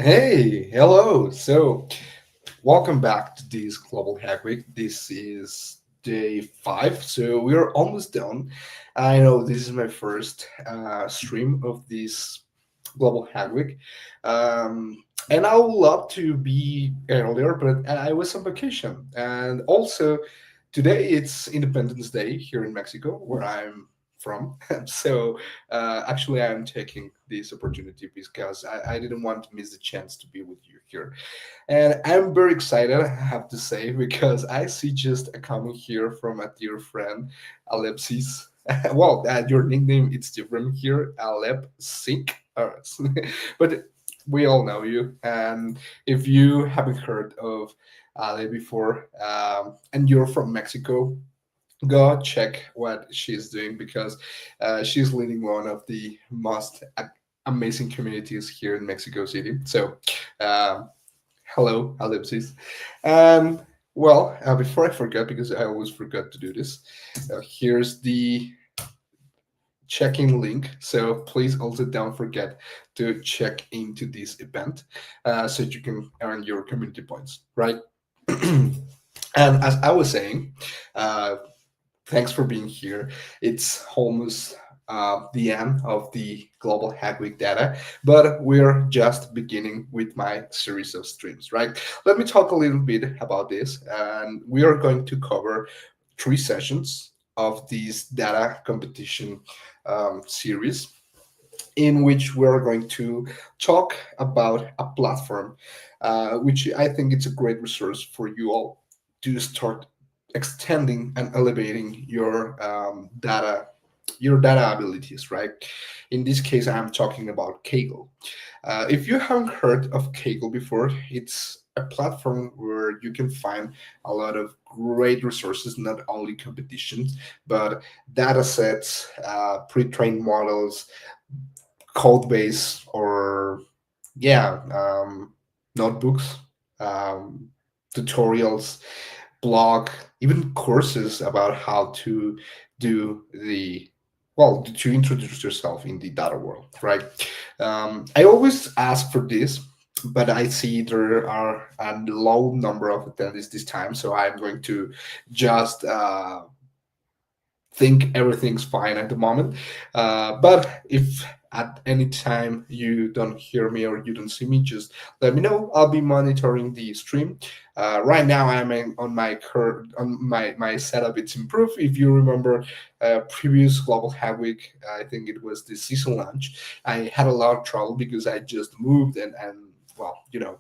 Hey, hello. Welcome back to this Global Hack Week. This is day five, so we're almost done. I know this is my first stream of this Global Hack Week, and I would love to be earlier, but I was on vacation, and also today it's Independence Day here in Mexico, where I'm from. Actually, I'm taking this opportunity because I didn't want to miss the chance to be with you here. And I'm very excited, I have to say, because I see just a comment here from a dear friend, Alepsis. Your nickname it's different here, Alep Sink. But we all know you. And if you haven't heard of Ale before, and you're from Mexico, go check what she's doing because she's leading one of the most amazing communities here in Mexico City. Um, Hello, Ellipsis. And before I forget, because I always forget to do this, here's the checking link. So please also don't forget to check into this event so you can earn your community points, right? And as I was saying, uh, thanks for being here. It's almost the end of the Global Hack Week data, but we're just beginning with my series of streams, right? Let me talk a little bit about this, and we are going to cover three sessions of this data competition series in which we're going to talk about a platform which I think it's a great resource for you all to start extending and elevating your data abilities, right? In this case, I'm talking about Kaggle. If you haven't heard of Kaggle before, it's a platform where you can find a lot of great resources, not only competitions, but data sets, pre-trained models, code base, or yeah, notebooks, um, tutorials, blog, even courses about how to do to introduce yourself in the data world, right? I always ask for this, but I see there are a low number of attendees this time, so I'm going to just think everything's fine at the moment. But if at any time you don't hear me or you don't see me, just let me know. I'll be monitoring the stream. Right now, on my current on my setup. It's improved. If you remember, previous Global Hack Week, I think it was the season launch. I had a lot of trouble because I just moved and well, you know.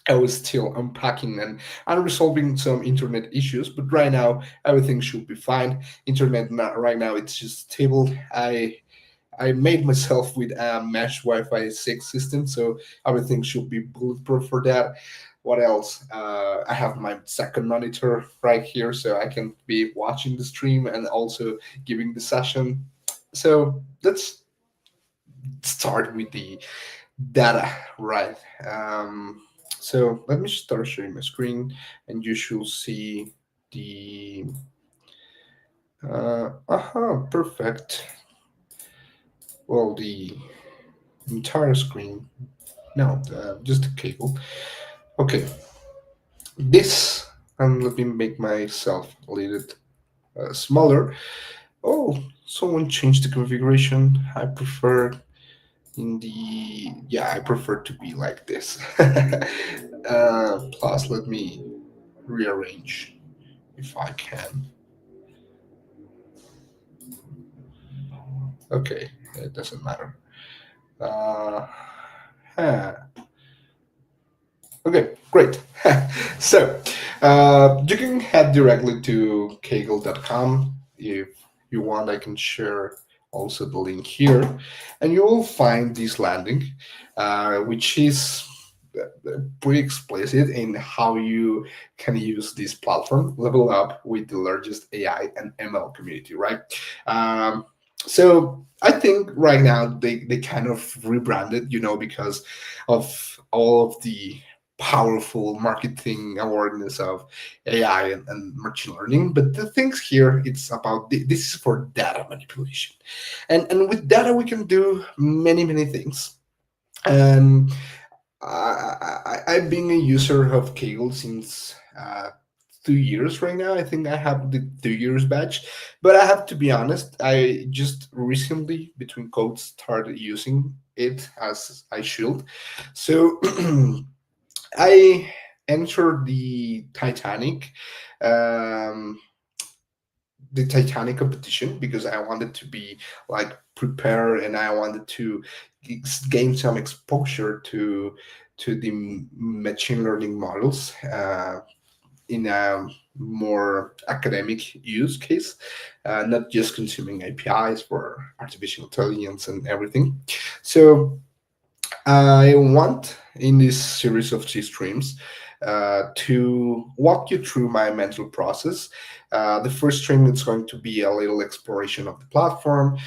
I was still unpacking and resolving some internet issues, but right now everything should be fine. Right now it's just stable. I made myself with a mesh Wi-Fi 6 system, so everything should be bulletproof for that. What else? I have my second monitor right here, so I can be watching the stream and also giving the session. So let's start with the data, right? So let me start sharing my screen, and you should see the. Perfect. Well, the entire screen. No, just the cable. Okay, this. And let me make myself a little smaller. Oh, someone changed the configuration. I prefer to be like this. Plus, let me rearrange if I can. Okay, it doesn't matter. Uh, huh. Okay, great. You can head directly to kaggle.com. If you want, I can share also the link here. And you will find this landing, which is pretty explicit in how you can use this platform, level up with the largest AI and ML community, right? So I think right now they kind of rebranded, because of all of the powerful marketing awareness of AI and machine learning. But the things here, it's about this is for data manipulation, and with data we can do many things. And I've been a user of Kaggle since 2 years right now. I think I have the 2 years badge, but I have to be honest. I just recently, between quotes, started using it as I should. So I entered um, the Titanic competition because I wanted to be like prepared and I wanted to gain some exposure to the machine learning models in a more academic use case, not just consuming APIs for artificial intelligence and everything. So I want in this series of G streams to walk you through my mental process. The first stream is going to be a little exploration of the platform,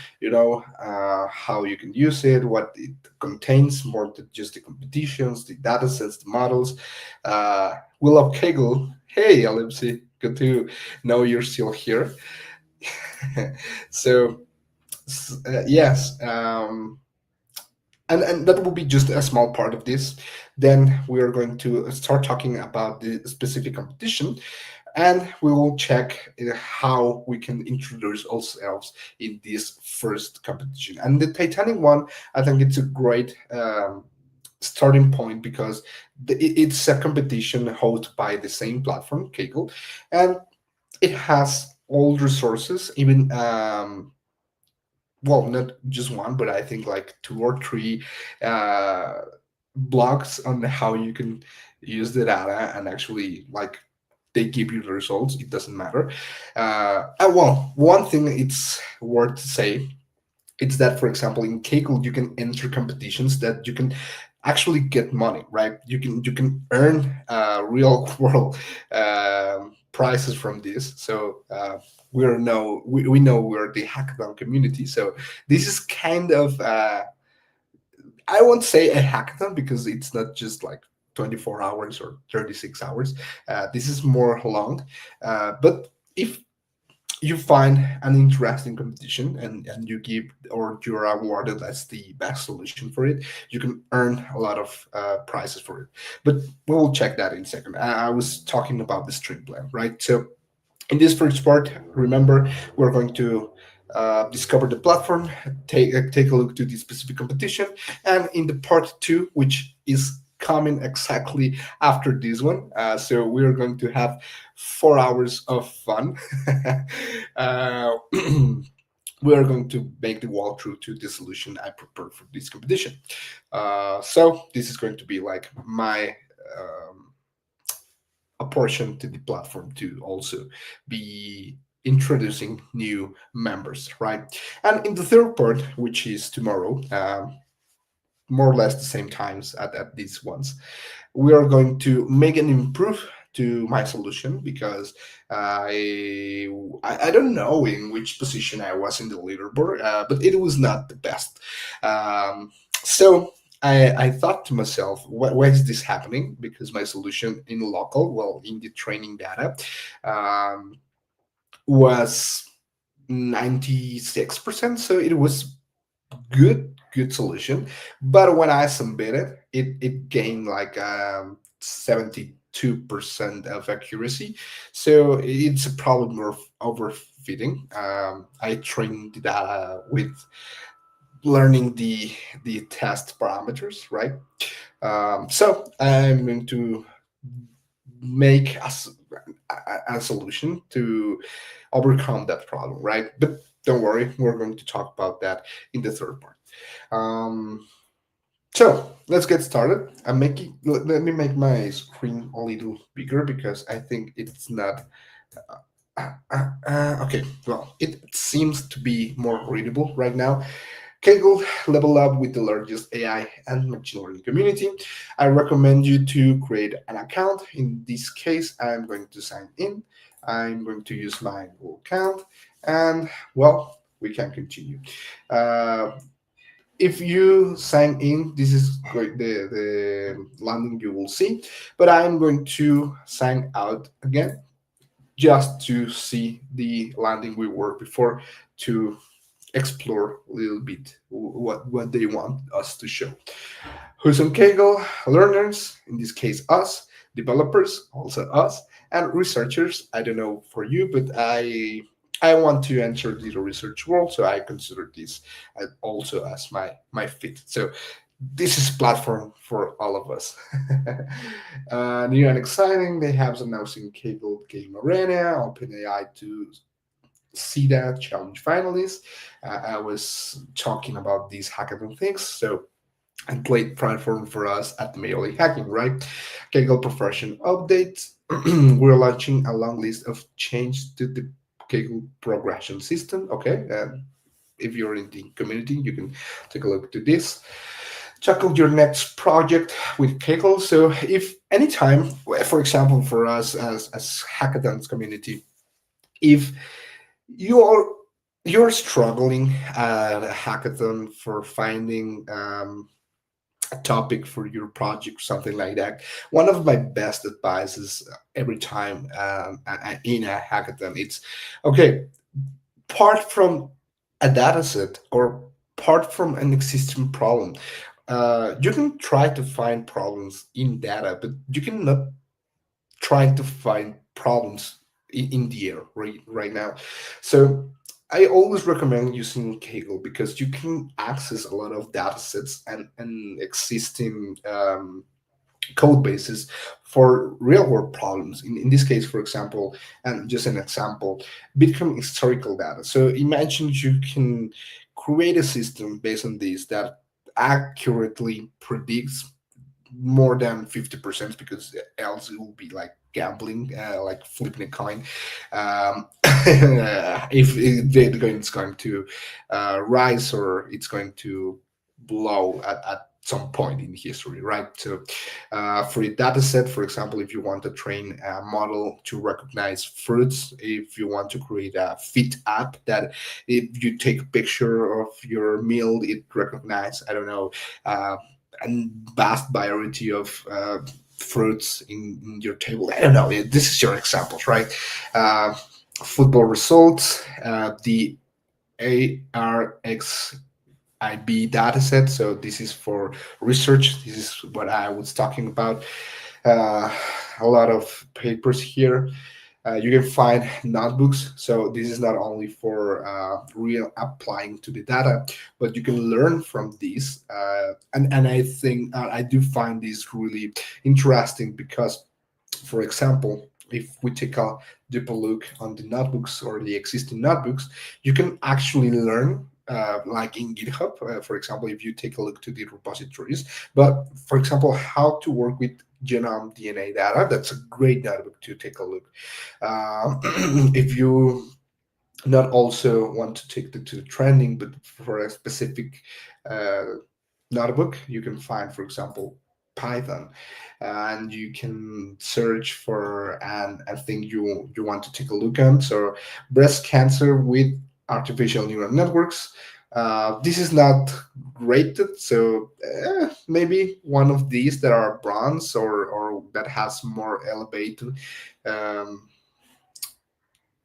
how you can use it, what it contains, more than just the competitions, the data sets, the models. Will of Kegel, hey, Alipsy, good to know you're still here. so, yes. And that will be just a small part of this. Then we are going to start talking about the specific competition, and we will check how we can introduce ourselves in this first competition. And the Titanic one, I think it's a great starting point because it's a competition hosted by the same platform, Kaggle, and it has all resources, even well, not just one, but I think like two or three uh, blogs on how you can use the data and actually like they give you the results. It doesn't matter. Well, one thing it's worth to say it's that, for example, in Kaggle you can enter competitions that you can actually get money, right? You can earn real world prizes from this. So we know we're the hackathon community. So this is kind of I won't say a hackathon because it's not just like 24 hours or 36 hours. This is more long. But if you find an interesting competition and you give or you're awarded as the best solution for it, you can earn a lot of prizes for it. But we'll check that in a second. I was talking about the stream plan, right? So in this first part, remember, we're going to discover the platform, take a look to the specific competition, and in the part two, which is coming exactly after this one, so we're going to have 4 hours of fun. uh, we are going to make the walkthrough to the solution I prepared for this competition. So this is going to be like my apportion to the platform to also be introducing new members, right? And in the third part, which is tomorrow, more or less the same times at these ones, we are going to make an improve to my solution because I don't know in which position I was in the leaderboard, but it was not the best. So I thought to myself, why is this happening? Because my solution in local, well, in the training data, um, was 96%. So it was good solution. But when I submitted, it gained like 72% of accuracy. So it's a problem of overfitting. I trained the data with learning the test parameters, right? So I'm going to make a solution to overcome that problem, right? But don't worry, we're going to talk about that in the third part. Um, so let's get started. Let me make my screen a little bigger because I think it's not. Okay, well, it seems to be more readable right now. Kaggle level up with the largest AI and machine learning community. I recommend you to create an account. In this case, I'm going to sign in. I'm going to use my Google account, and well, we can continue. Uh, if you sign in, this is the landing you will see, but I'm going to sign out again just to see the landing we were before to explore a little bit what they want us to show. Who's on Kaggle? Learners, in this case us, developers, also us, and researchers. I don't know for you, but I want to enter the research world, so I consider this also as my fit. So this is platform for all of us. New and exciting, they have announcing Kaggle Game Arena, OpenAI to see that challenge finalists. I was talking about these hackathon things, so and great platform for us at Merely Hacking, right? Kaggle Profession updates. We're launching a long list of change to the Kaggle progression system. Okay, if you're in the community, you can take a look to this. Tackle your next project with Kaggle. So if anytime, for example, for us as hackathons community, if you are you're struggling at a hackathon for finding a topic for your project, something like that. One of my best advices every time in a hackathon, it's okay. Part from a data set or part from an existing problem. You can try to find problems in data, but you cannot trying to find problems in the air right now. So I always recommend using Kaggle because you can access a lot of data sets and existing code bases for real world problems. In this case, for example, and just an example, Bitcoin historical data. So imagine you can create a system based on this that accurately predicts more than 50% because else it will be like gambling, like flipping a coin. If it's going to rise or it's going to blow at some point in history, right? So, for a data set, for example, if you want to train a model to recognize fruits, if you want to create a fit app that if you take a picture of your meal, it recognize, I don't know, uh, and vast variety of fruits in your table. I don't know. This is your examples, right? Uh, Football results, the ARXIB dataset. So this is for research. This is what I was talking about. Uh, a lot of papers here. You can find notebooks. So this is not only for real applying to the data, but you can learn from these. And I think I do find this really interesting because, for example, if we take a deeper look on the notebooks or the existing notebooks, you can actually learn. Like in GitHub, for example, if you take a look to the repositories, but for example, how to work with genome DNA data, that's a great notebook to take a look. If you not also want to take the to the trending, but for a specific uh, notebook, you can find, for example, Python, and you can search for and think you want to take a look at. So, breast cancer with artificial neural networks. This is not rated, so maybe one of these that are bronze or that has more um,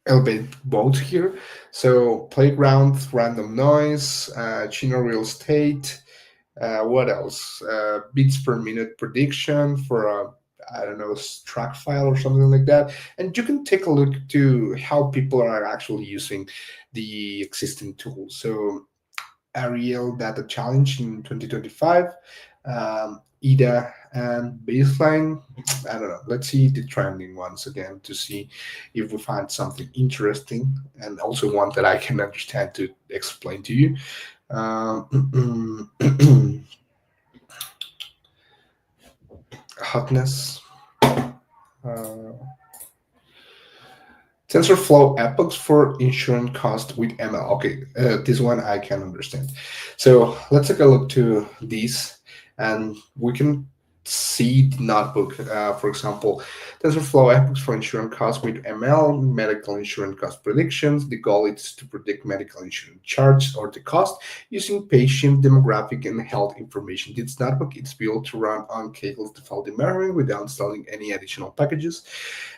elevated both here. So playground, random noise, Chino real estate. What else? Beats per minute prediction for a I don't know track file or something like that. And you can take a look to how people are actually using the existing tools. So Ariel Data Challenge in 2025, EDA and baseline. I don't know. Let's see the trending ones again to see if we find something interesting and also one that I can understand to explain to you. Um, hotness. Uh, TensorFlow epochs for insurance cost with ML. Okay, this one I can understand. So let's take a look to these, and we can see the notebook. For example, TensorFlow epochs for insurance cost with ML, medical insurance cost predictions. The goal is to predict medical insurance charge or the cost using patient demographic and health information. This notebook is built to run on Kaggle's default memory without installing any additional packages.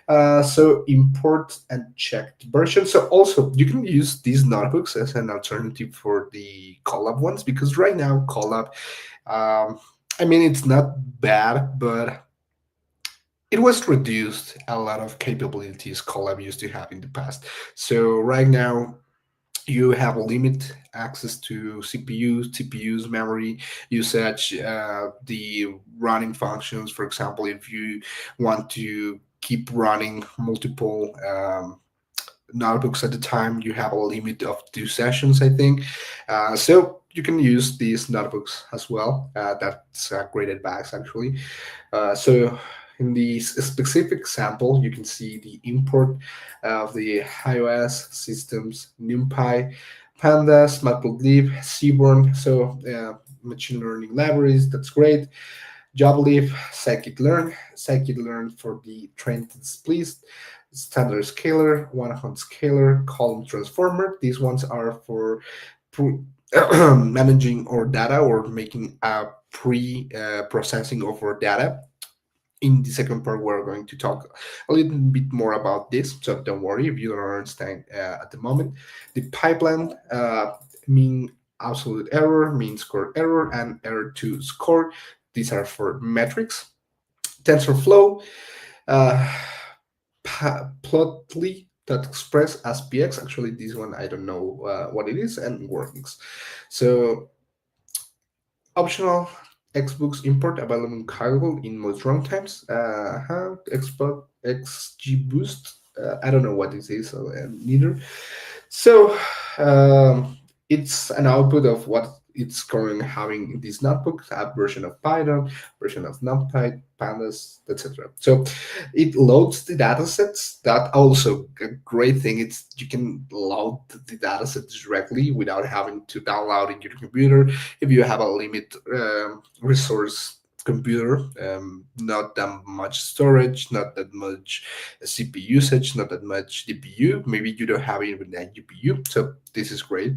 So import and check the version. So also you can use these notebooks as an alternative for the Colab ones because right now Colab, um, I mean, it's not bad, but it was reduced a lot of capabilities Colab used to have in the past. So right now you have a limit access to CPUs, TPUs, memory usage, the running functions. For example, if you want to keep running multiple notebooks at a time, you have a limit of 2 sessions, I think. So you can use these notebooks as well. That's a great advice, actually. So in the specific example, you can see the import of the iOS systems, NumPy, Pandas, Matplotlib, Seaborn. So machine learning libraries, that's great. Joblib, scikit-learn, scikit-learn for the trend split, standard scaler, one-hot scaler, column transformer. These ones are for pro- managing our data or making a pre-processing of our data. In the second part, we're going to talk a little bit more about this, so don't worry if you don't understand at the moment. The pipeline mean absolute error, mean score error, and error to score. These are for metrics. TensorFlow, uh, Plotly that express as px. Actually, this one I don't know what it is, and works. So optional Xbooks import available in Kaggle in most runtimes. Export XGBoost. I don't know what this is, so, neither. So it's an output of what it's currently having in this notebook, a version of Python, version of NumPy, Pandas, etc. So it loads the datasets. That also a great thing. It's you can load the datasets directly without having to download in your computer. If you have a limit resource computer, not that much storage, not that much CPU usage, not that much GPU. Maybe you don't have even a GPU, so this is great.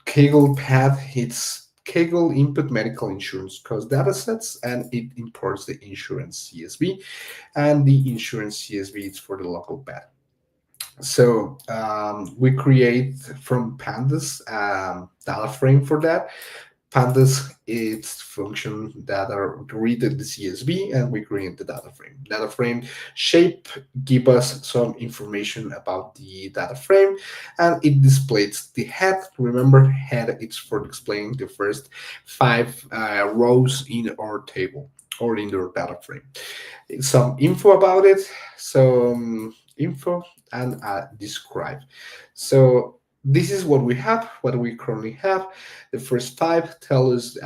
Kaggle Path, it's Kaggle input medical insurance cost datasets, and it imports the insurance CSV, and the insurance CSV is for the local path. So we create from Pandas data frame for that. Pandas is function that are read the CSV, and we create the data frame. Data frame shape give us some information about the data frame, and it displays the head. Remember, head it's for displaying the first five rows in our table or in our data frame. Some info about it, some info, and describe. So this is what we have, what we currently have. The first five tell us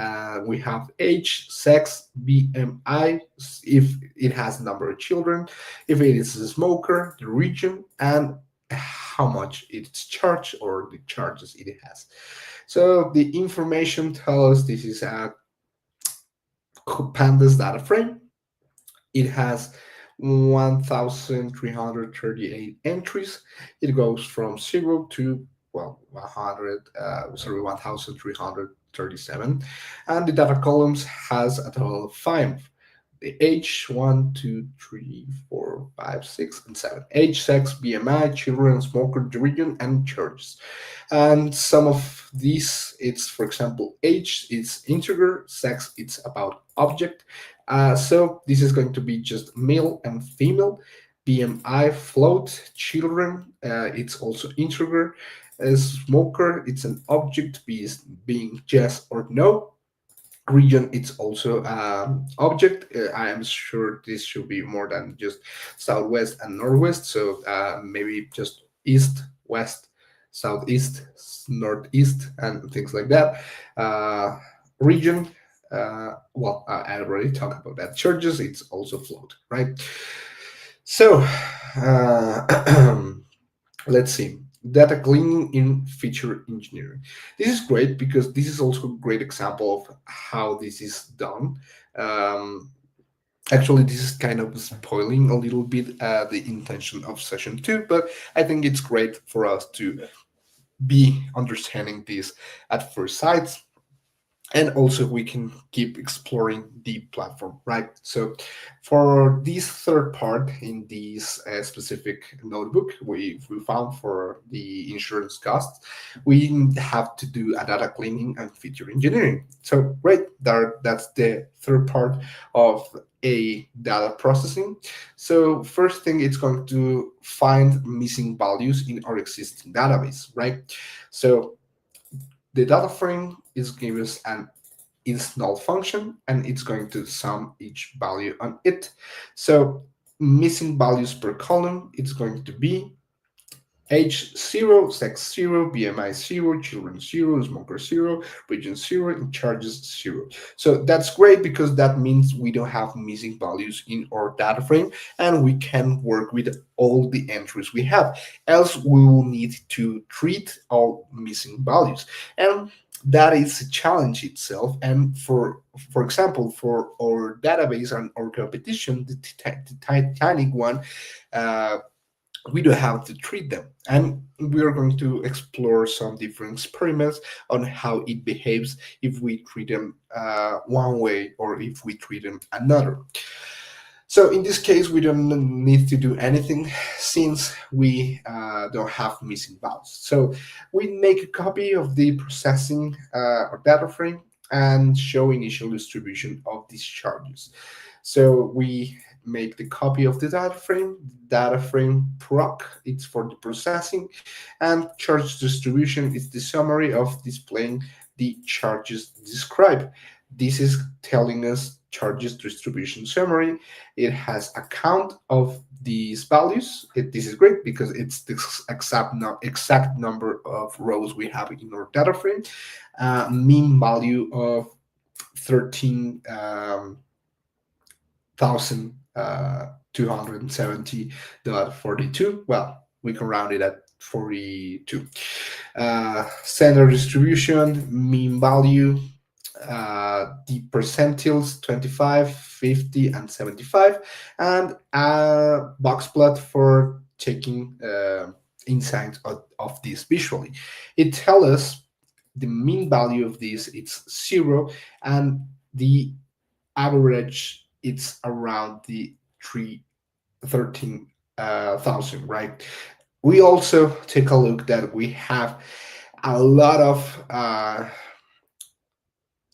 we have age, sex, BMI, if it has a number of children, if it is a smoker, the region, and how much it's charged or the charges it has. So the information tells us this is a pandas data frame. It has 1,338 entries. It goes from 0 to, well, 1,337. And the data columns has a total of five. The age, one, two, three, four, five, six, and seven. Age, sex, BMI, children, smoker, region, and churches. And some of these, it's for example, age, it's integer, sex, it's about object. So this is going to be just male and female. BMI, float, children, it's also integer. Smoker, it's an object, being yes or no. Region, it's also object. I am sure this should be more than just southwest and northwest, so maybe just east, west, southeast, northeast, and things like that. Region, well, I already talked about that. Churches, it's also float, right? So let's see. Data cleaning in feature engineering. This is great because this is also a great example of how this is done. Um, Actually, this is kind of spoiling a little bit the intention of session two, but I think it's great for us to be understanding this at first sight. and also we can keep exploring the platform, right? So for this third part in this specific notebook we found for the insurance costs, we have to do a data cleaning and feature engineering. So great, that's the third part of a data processing. So first thing, it's going to find missing values in our existing database, right? So the data frame is given us an is null function, and it's going to sum each value on it. So missing values per column, it's going to be age 0, sex 0, BMI 0, children 0, smoker 0, region 0, and charges 0. So that's great because that means we don't have missing values in our data frame and we can work with all the entries we have. Else we will need to treat all missing values. And that is a challenge itself. And for example, for our database and our competition, the Titanic one, uh, we do have to treat them. And we are going to explore some different experiments on how it behaves if we treat them one way or if we treat them another. So in this case, we don't need to do anything since we don't have missing values. So we make a copy of the processing or data frame and show initial distribution of these charges. So we make the copy of the data frame proc, it's for the processing, and charge distribution is the summary of displaying the charges described. This is telling us charges distribution summary. It has a count of these values. This is great because it's the exact number of rows we have in our data frame. Mean value of 13 thousand 270.42. Well, we can round it at 42. Standard distribution, mean value, the percentiles 25, 50, and 75, and a box plot for taking insight of this visually. It tells us the mean value of this, it's 0, and the average it's around the 13,000, right? We also take a look that we have a lot of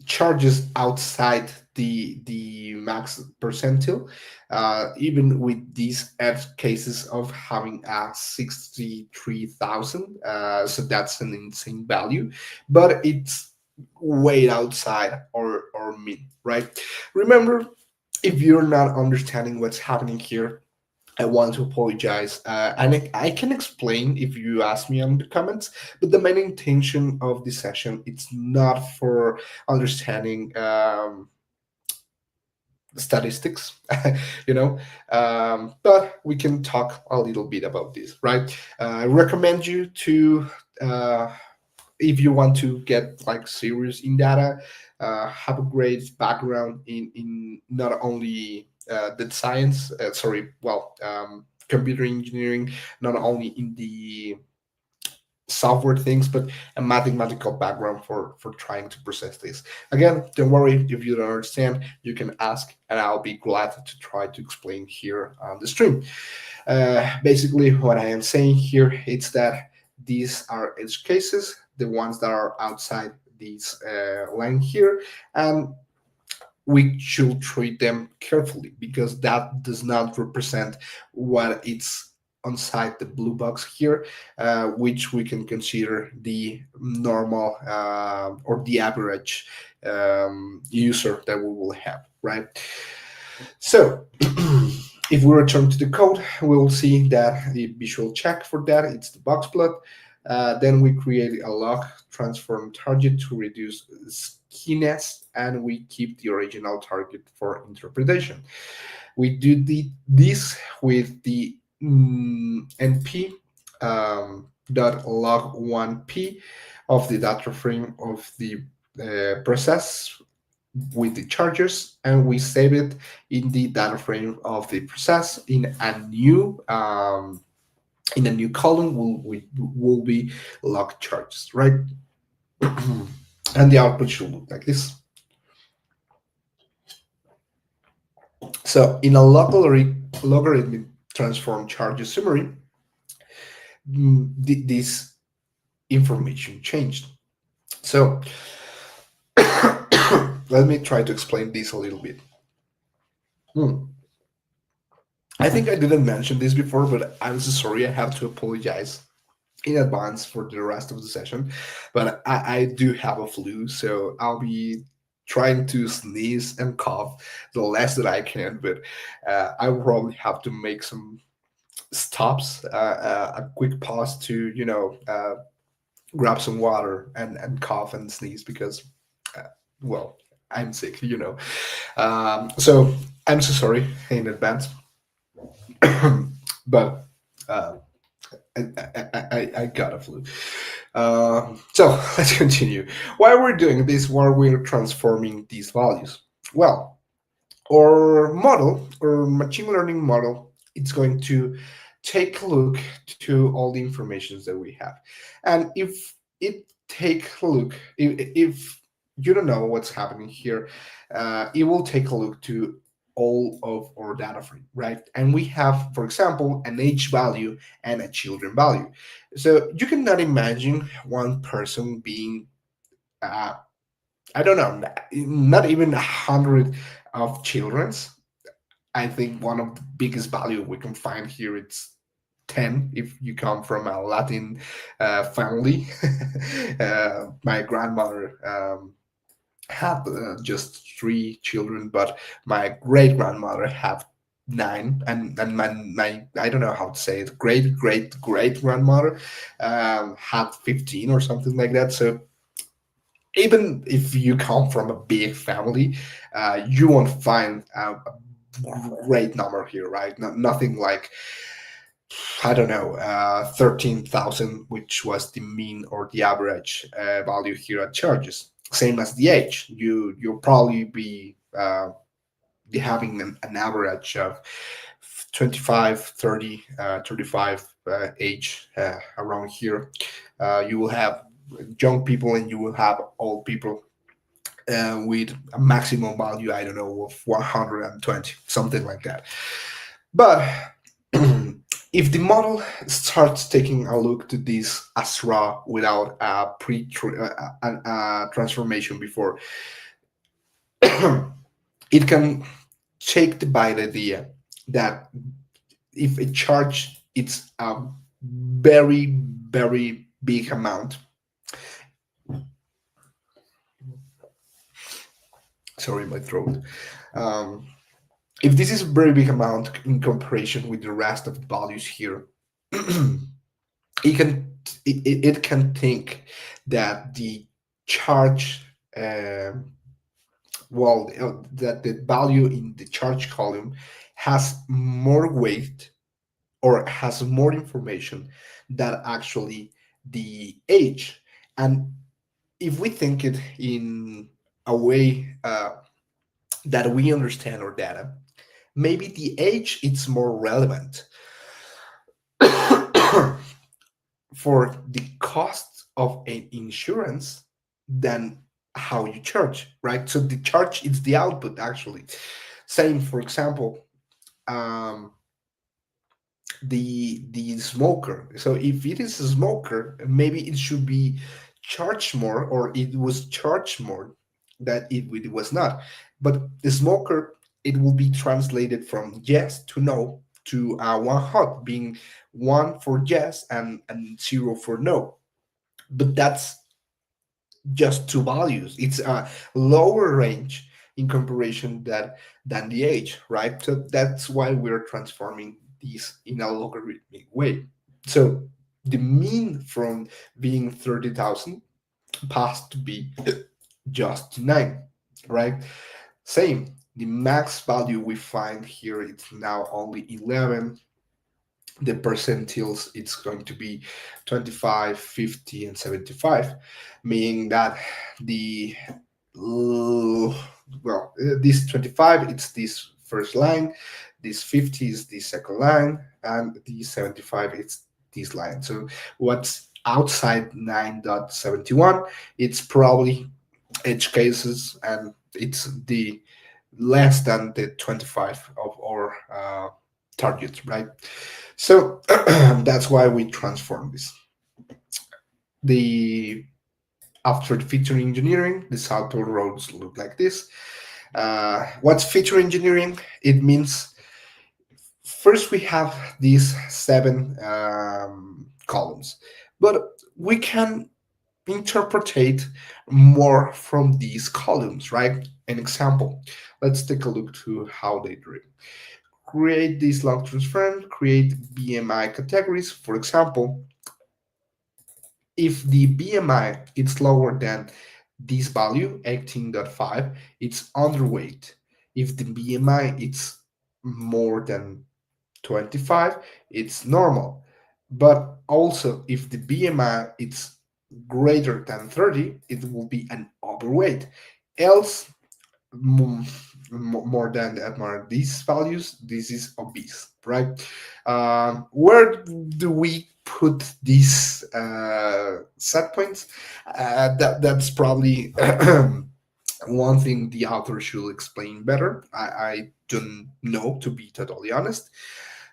charges outside the max percentile, even with these edge cases of having a 63,000. So that's an insane value, but it's way outside or mean, right? Remember, if you're not understanding what's happening here, I want to apologize. And I can explain if you ask me on the comments, but the main intention of this session, it's not for understanding statistics, you know, but we can talk a little bit about this, right? I recommend you to uh, if you want to get like serious in data, have a great background in not only the science, computer engineering, not only in the software things, but a mathematical background for trying to process this. Again, don't worry if you don't understand, you can ask, and I'll be glad to try to explain here on the stream. Basically, what I am saying here is that these are edge cases, the ones that are outside this line here, and we should treat them carefully because that does not represent what it's inside the blue box here, which we can consider the normal or the average user that we will have, right? So if we return to the code, we'll see that the visual check for that, it's the box plot. Then we create a log transform target to reduce skewness, and we keep the original target for interpretation. We do this with the np dot log 1p of the data frame of the process with the chargers, and we save it in the data frame of the process in a new column will be log charges, right? and the output should look like this. So in a logarithmic transform charges summary, this information changed. So let me try to explain this a little bit. Hmm. I think I didn't mention this before, but I'm so sorry. I have to apologize in advance for the rest of the session. But I do have a flu, so I'll be trying to sneeze and cough the less that I can. But I will probably have to make some stops, a quick pause to, grab some water and cough and sneeze because, uh, well, I'm sick. So I'm so sorry in advance. But uh, I got a flu. So let's continue. Why we're doing this? Why we're transforming these values? Well, our model or machine learning model, it's going to take a look to all the informations that we have, and if it take a look, if you don't know what's happening here, it will take a look to all of our data frame, right? And we have, for example, an age value and a children value. So you cannot imagine one person being uh, I don't know, not even 100 of children's. I think one of the biggest value we can find here it's 10 if you come from a Latin family. My grandmother had just three children, but my great grandmother had nine, and my I don't know how to say it, great grandmother had 15 or something like that. So even if you come from a big family, you won't find a great number here, right? Nothing like, I don't know, 13,000, which was the mean or the average value here at charges. Same as the age. You'll probably be having an average of 25, 30, 35 age around here. You will have young people and you will have old people with a maximum value, I don't know, of 120, something like that. But if the model starts taking a look to this as raw without a transformation before, it can take the bad idea that if a charge it's a very big amount. Sorry, my throat. Um, if this is a very big amount in comparison with the rest of the values here, it can it can think that the charge that the value in the charge column has more weight or has more information than actually the age. And if we think it in a way that we understand our data, maybe the age is more relevant for the cost of an insurance than how you charge, right? So the charge is the output actually. Same, for example, um, the smoker. So if it is a smoker, maybe it should be charged more, or it was charged more that it was not. But the smoker, it will be translated from yes to no to one hot, being one for yes and zero for no. But that's just two values. It's a lower range in comparison than the age, right? So that's why we're transforming these in a logarithmic way. So the mean from being 30,000 passed to be just 9, right? Same, the max value we find here, it's now only 11. The percentiles, it's going to be 25, 50, and 75, meaning that the this 25 it's this first line, this 50 is the second line, and the 75 it's this line. So what's outside 9.71, it's probably edge cases, and it's the less than the 25 of our target, right? So that's why we transform this. The After the feature engineering, the southbound roads look like this. What's feature engineering? It means first we have these seven columns, but we can interpret more from these columns, right? An example. Let's take a look to how they do it. Create this long transform, create BMI categories. For example, if the BMI is lower than this value, 18.5, it's underweight. If the BMI is more than 25, it's normal. But also, if the BMI is greater than 30, it will be an overweight. Else, more than that, more these values, this is obese, right? Where do we put these set points? That's probably one thing the author should explain better. I don't know, to be totally honest.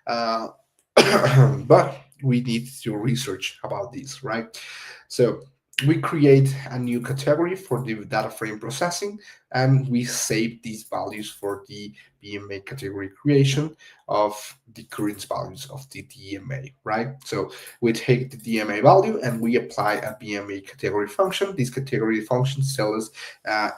Uh, but we need to research about this, right? So we create a new category for the data frame processing, and we save these values for the BMA category creation of the current values of the DMA, right? So we take the DMA value and we apply a BMA category function. These category functions tell us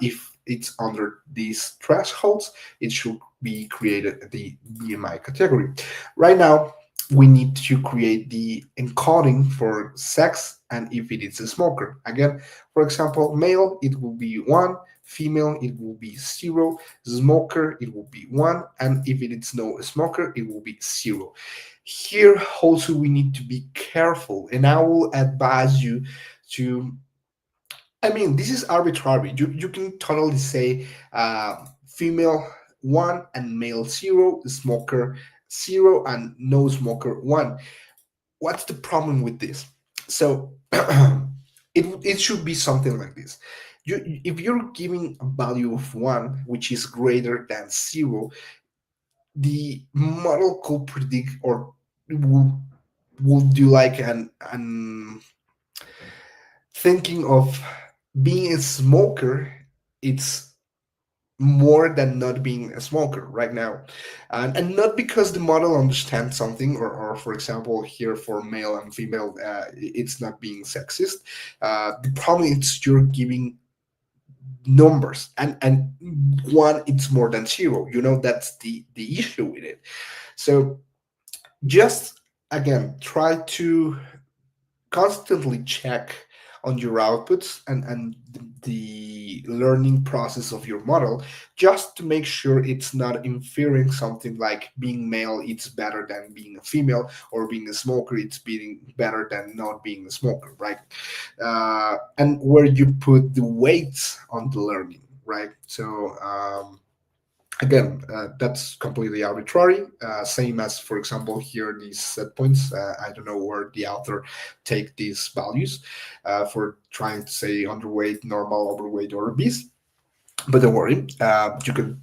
if it's under these thresholds, it should be created the BMI category. Right now, we need to create the encoding for sex and if it is a smoker. Again, for example, male, it will be 1, female, it will be 0, smoker, it will be 1, and if it is no smoker, it will be 0. Here also we need to be careful, and I will advise you to, I mean, this is arbitrary. You can totally say female 1 and male 0, smoker 0, and no smoker 1. What's the problem with this? So it should be something like this. If you're giving a value of 1, which is greater than 0, the model could predict or will do like an thinking of being a smoker. It's more than not being a smoker right now, and not because the model understands something, or for example here for male and female, it's not being sexist. The problem is you're giving numbers, and one it's more than 0. That's the issue with it. So just again try to constantly check on your outputs and the learning process of your model, just to make sure it's not inferring something like being male it's better than being a female, or being a smoker it's being better than not being a smoker, right? And where you put the weights on the learning, right? So again, that's completely arbitrary. Same as, for example, here these set points. I don't know where the author take these values for trying to say underweight, normal, overweight, or obese. But don't worry, you can.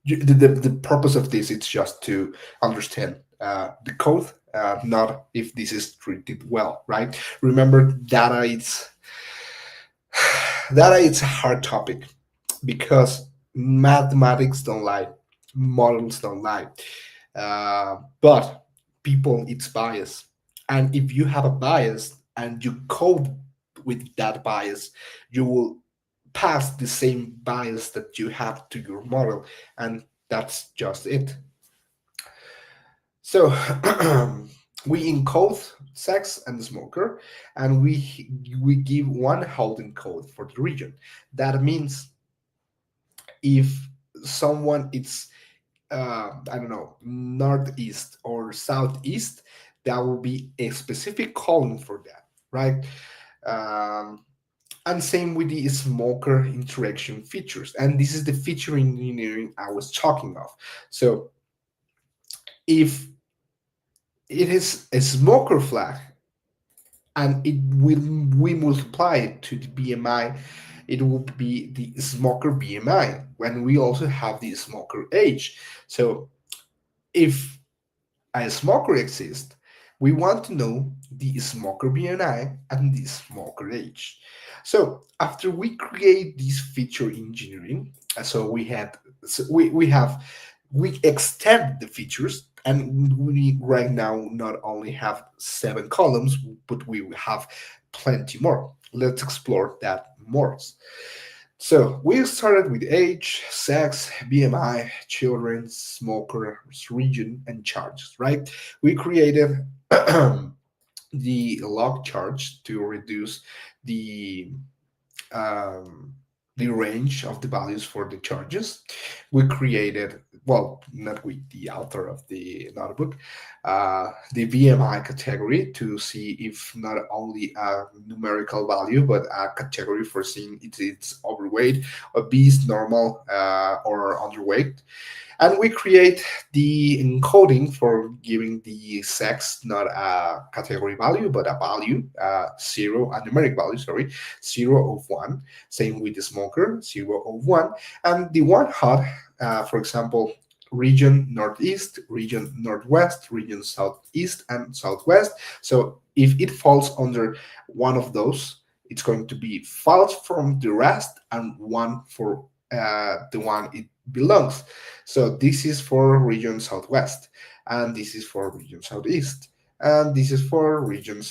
The purpose of this is just to understand the code, not if this is treated well, right? Remember, data is a hard topic because mathematics don't lie, models don't lie, but people it's bias, and if you have a bias and you code with that bias, you will pass the same bias that you have to your model, and that's just it. So we encode sex and smoker, and we give one holding code for the region. That means if someone is I don't know, northeast or southeast, that will be a specific column for that, right? Um, and same with the smoker interaction features, and this is the feature engineering I was talking of. So if it is a smoker flag, and it will we multiply it to the BMI, it will be the smoker BMI when we also have the smoker age. So if a smoker exists, we want to know the smoker BMI and the smoker age. So after we create this feature engineering, so we had so we have we extend the features, and we right now not only have 7 columns, but we have plenty more. Let's explore that more. So we started with age, sex, BMI, children, smokers, region, and charges, right? We created the log charge to reduce the um, the range of the values for the charges. We created, well, not we, the author of the notebook, the VMI category to see if not only a numerical value, but a category for seeing if it's overweight, obese, normal, or underweight. And we create the encoding for giving the sex not a category value but a value, zero, a numeric value, sorry, 0 of 1. Same with the smoker, 0 of 1. And the one hot, for example, region northeast, region northwest, region southeast, and southwest. So if it falls under one of those, it's going to be false from the rest and one for the one it belongs. So this is for region southwest, and this is for region southeast, and this is for region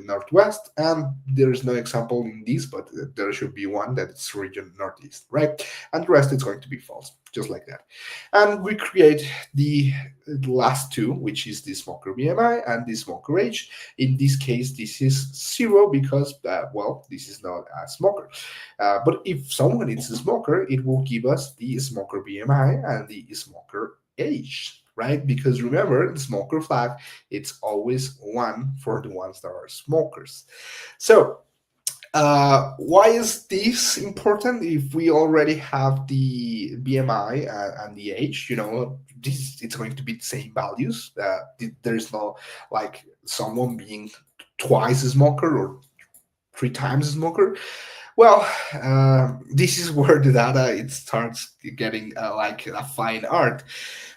northwest. And there is no example in this, but there should be one that is region northeast, right? And the rest is going to be false, just like that. And we create the last two, which is the smoker BMI and the smoker age. In this case, this is zero because, well, this is not a smoker. But if someone is a smoker, it will give us the smoker BMI and the smoker age, right? Because remember, the smoker flag, it's always one for the ones that are smokers. So, why is this important if we already have the BMI and the age? This it's going to be the same values. There's no like someone being twice a smoker or 3 times a smoker. Well, this is where the data it starts getting like a fine art.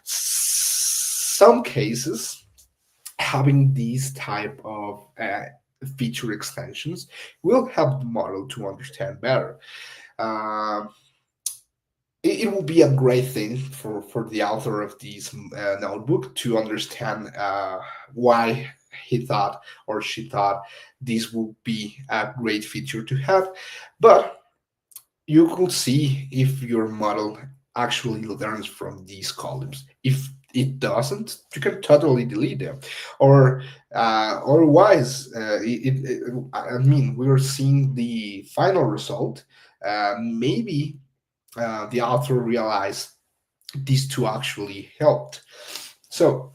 Some cases having these type of feature extensions will help the model to understand better. Uh, it will be a great thing for the author of this notebook to understand why he thought or she thought this would be a great feature to have. But you could see if your model actually learns from these columns. If it doesn't, you can totally delete them. Or otherwise, I mean, we're seeing the final result. Maybe the author realized these two actually helped. So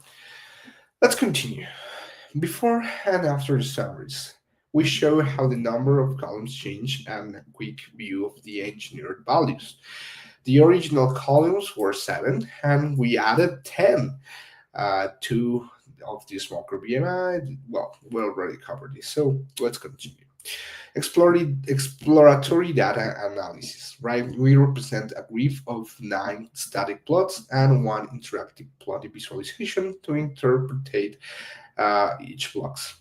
let's continue. Before and after the summaries, we show how the number of columns change and a quick view of the engineered values. The original columns were 7, and we added 10 to of the smoker BMI. Well, we already covered this, so let's continue. Exploratory data analysis, right? We represent a graph of 9 static plots and one interactive plot visualization to interpret each blocks.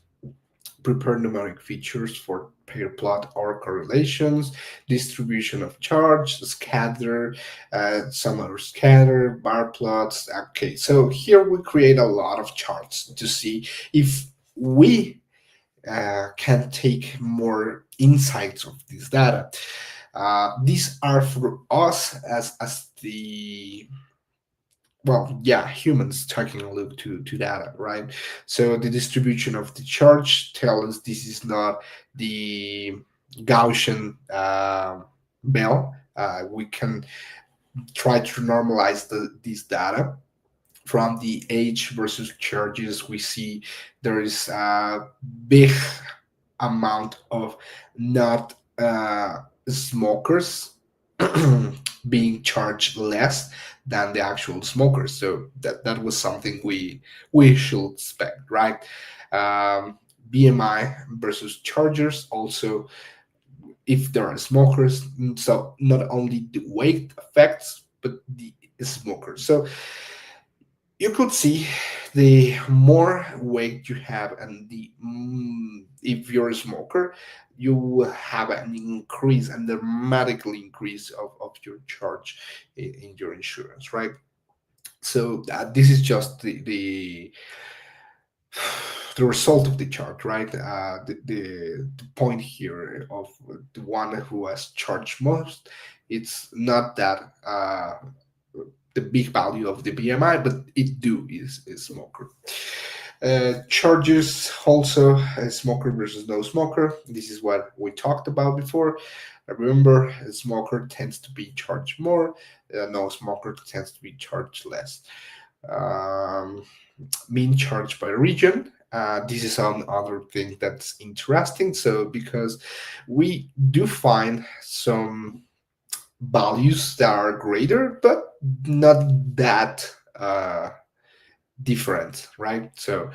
Prepare numeric features for pair plot or correlations, distribution of charge, scatter, some other scatter, bar plots. Okay, so here we create a lot of charts to see if we can take more insights of this data. These are for us as the, well, yeah, humans taking a look to data, right? So the distribution of the charge tells us this is not the Gaussian bell. We can try to normalize this data from the age versus charges. We see there is a big amount of not smokers being charged less than the actual smokers. So that was something we should expect, right? Um, BMI versus chargers. Also, if there are smokers, so not only the weight affects, but the smokers. So you could see the more weight you have, and the if you're a smoker, you will have an increase and dramatically increase of your charge in your insurance, right? So this is just the result of the chart, right? The point here of the one who has charged most, it's not that the big value of the BMI, but it do is smoker. Charges also a smoker versus no smoker. This is what we talked about before. Remember, a smoker tends to be charged more, no smoker tends to be charged less. Um, Mean charge by region. This is another thing that's interesting. So because we do find some values that are greater, but not that different, right? So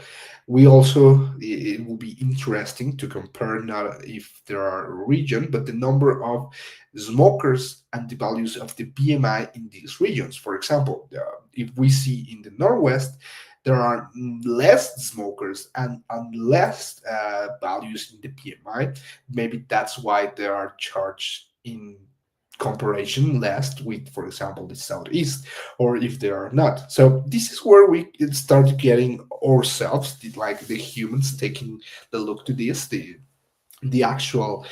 we also it will be interesting to compare not if there are a region, but the number of smokers and the values of the BMI in these regions. For example, if we see in the Northwest, there are less smokers and less values in the BMI. Maybe that's why they are charged in comparison less with, for example, the Southeast, or if they are not. So this is where we start getting ourselves, like the humans, taking the look to this, the actual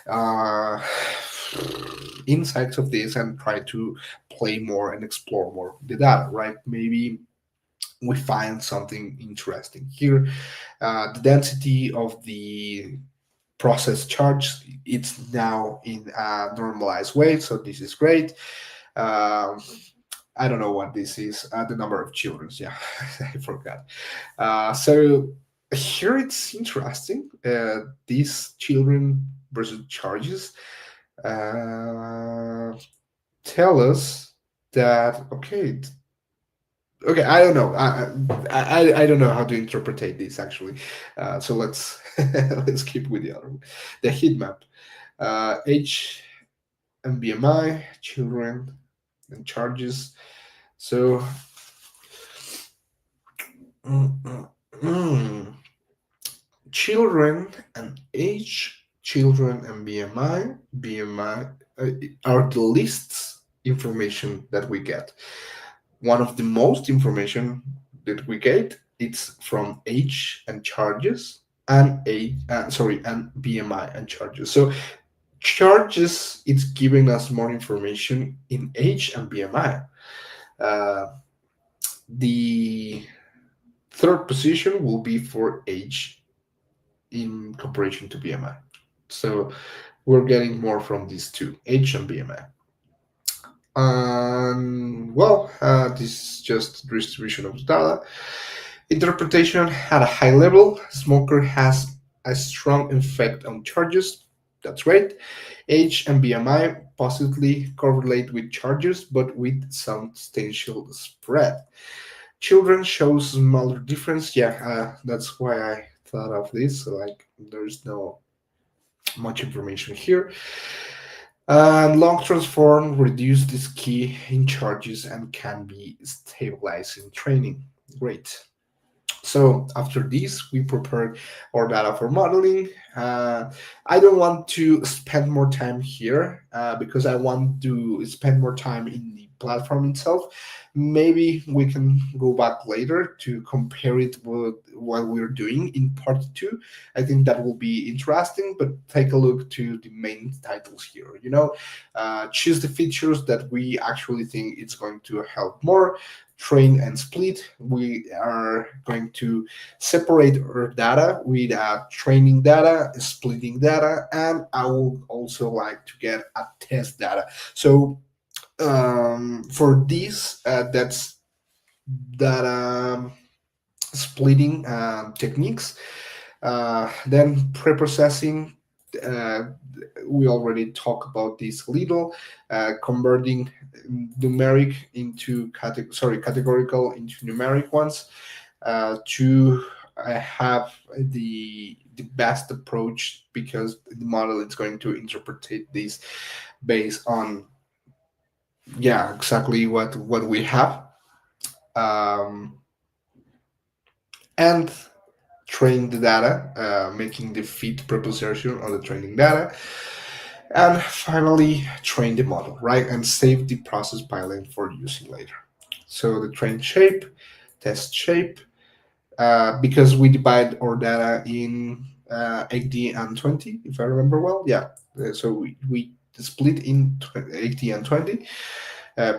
uh, insights of this, and try to play more and explore more the data, right? Maybe we find something interesting here. The density of the process charge, it's now in a normalized way, so this is great. um, I don't know what this is. The number of children. Yeah, I forgot. So here it's interesting. These children versus charges uh, tell us that okay. I don't know. I don't know how to interpret this actually. So let's let's keep with the other one. The heat map. Age and BMI, children and charges. So Mm, mm, mm. Children and age, children and BMI are the least information that we get. One of the most information that we get, it's from age and charges, and and BMI and charges. So charges, it's giving us more information in age and BMI. Uh, the third position will be for age in comparison to BMI. So we're getting more from these two, age and BMI. Well, this is just distribution of data. Interpretation at a high level, smoker has a strong effect on charges. That's great. Age and BMI positively correlate with charges, but with some substantial spread. Children shows smaller difference. Yeah, that's why I thought of this. So, like, there's no much information here. And long transform reduce this key in charges and can be stabilized in training. Great. So after this, we prepared our data for modeling. I don't want to spend more time here because I want to spend more time in the platform itself. Maybe we can go back later to compare it with what we're doing in part two. I think that will be interesting, but take a look to the main titles here. Choose the features that we actually think it's going to help more. Train and split. We are going to separate our data with training data, splitting data, and I would also like to get a test data. So for this, that's data splitting techniques. Then pre-processing. Uh, we already talked about this a little. Converting categorical into numeric ones to have the best approach because the model is going to interpret this based on, yeah, exactly what we have, um, and train the data, making the fit preposition on the training data, and finally train the model, right, and save the process pipeline for using later. So the train shape, test shape, because we divide our data in 80 and 20, if I remember well. Yeah. So we split in 80 and 20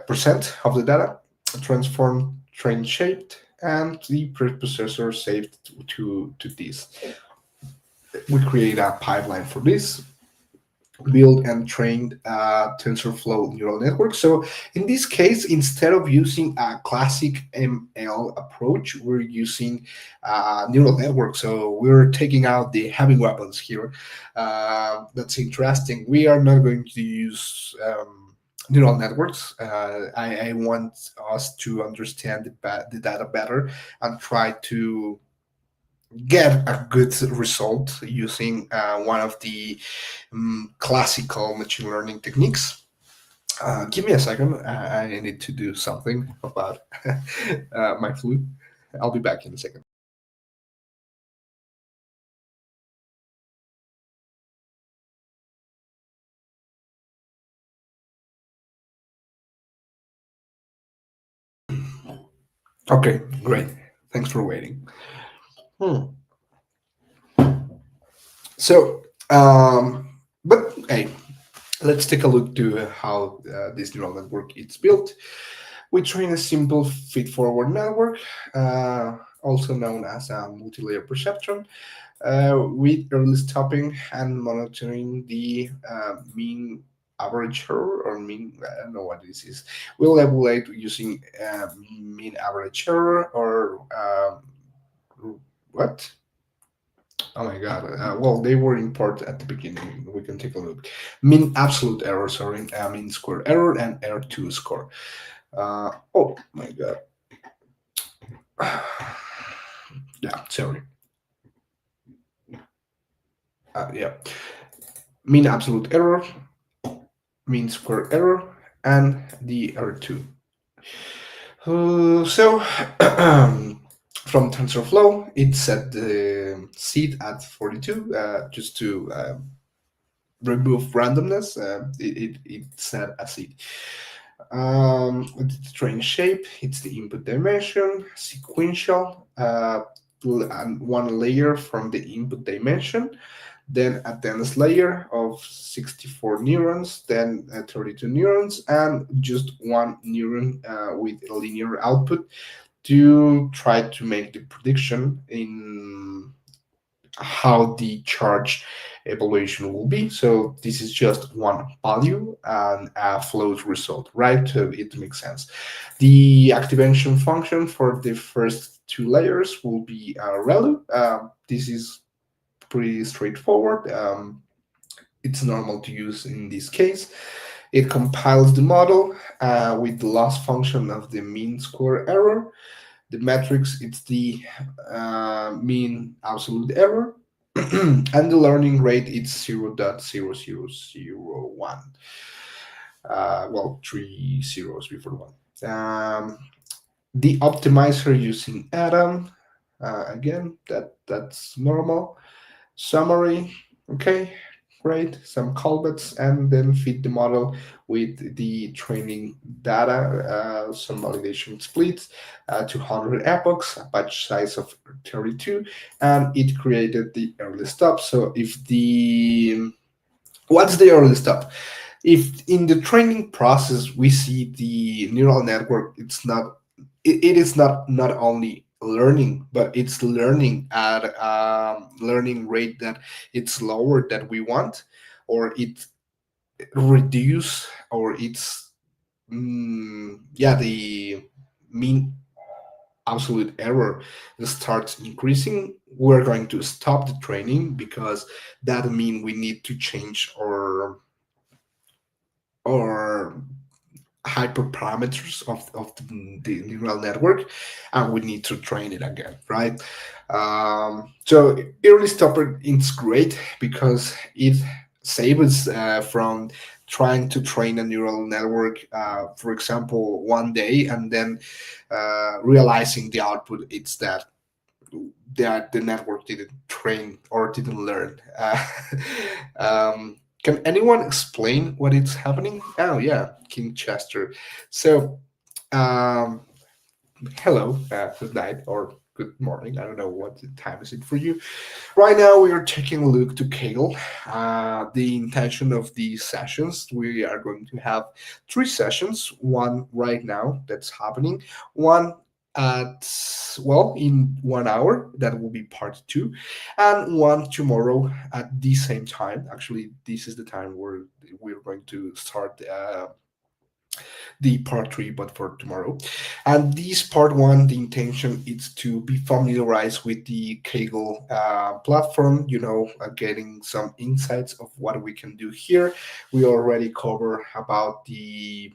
percent of the data, transform train shaped, and the preprocessor saved to this. We create a pipeline for this, build and trained TensorFlow neural network. So in this case, instead of using a classic ML approach, we're using neural network. So we're taking out the heavy weapons here. That's interesting. We are not going to use neural networks. I want us to understand the data better and try to get a good result using one of the classical machine learning techniques. Give me a second. I need to do something about my flu. I'll be back in a second. Okay, great. Thanks for waiting. Hmm. So, but hey, let's take a look to how this neural network is built. We train a simple feed-forward network, also known as a multi-layer perceptron, with early stopping and monitoring the mean average error or mean, I don't know what this is. We'll evaluate using mean average error or what? Oh my god. Well, they were important at the beginning. We can take a look. Mean absolute error, sorry, mean square error and error 2 score. Oh my god. Yeah, sorry. Yeah. Mean absolute error, mean square error, and the error 2. So from TensorFlow, it set the seed at 42 just to remove randomness. It set a seed. With the train shape, it's the input dimension, sequential, and one layer from the input dimension, then a dense layer of 64 neurons, then 32 neurons, and just one neuron with a linear output to try to make the prediction in how the charge evaluation will be. So this is just one value and a float result, right? So it makes sense. The activation function for the first two layers will be a ReLU. This is pretty straightforward. It's normal to use in this case. It compiles the model with the loss function of the mean square error. The metrics, it's the mean absolute error. And the learning rate is 0.0001. Well, three zeros before one. The optimizer using Atom, again, that's normal. Summary, okay, great. Some callbacks, and then feed the model with the training data, some validation splits, 200 epochs, a batch size of 32, and it created the early stop. So if the what's the early stop? If in the training process we see the neural network, it is not only learning, but it's learning at learning rate that it's lower that we want, or it reduce, or it's yeah, the mean absolute error starts increasing, we're going to stop the training, because that mean we need to change our hyperparameters of the neural network, and we need to train it again, right? So early stopper it's great because it saves from trying to train a neural network, for example, one day and then realizing the output it's that the network didn't train or didn't learn. Can anyone explain what is happening? Oh yeah, King Chester. So um, hello, good night or good morning. I don't know what the time is it for you. Right now, we are taking a look to Kaggle. The intention of these sessions, we are going to have three sessions. One right now that's happening. One at in 1 hour that will be part two, and one tomorrow at the same time. Actually, this is the time where we're going to start the part three, but for tomorrow. And this part one, the intention is to be familiarized with the Kaggle platform, getting some insights of what we can do here. We already cover about the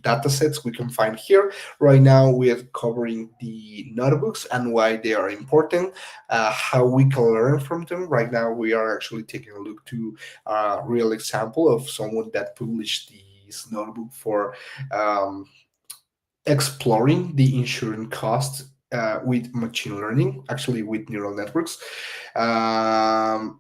data sets we can find here. Right now, we are covering the notebooks and why they are important, how we can learn from them. Right now, we are actually taking a look to a real example of someone that published this notebook for um, exploring the insurance costs with machine learning, actually with neural networks. And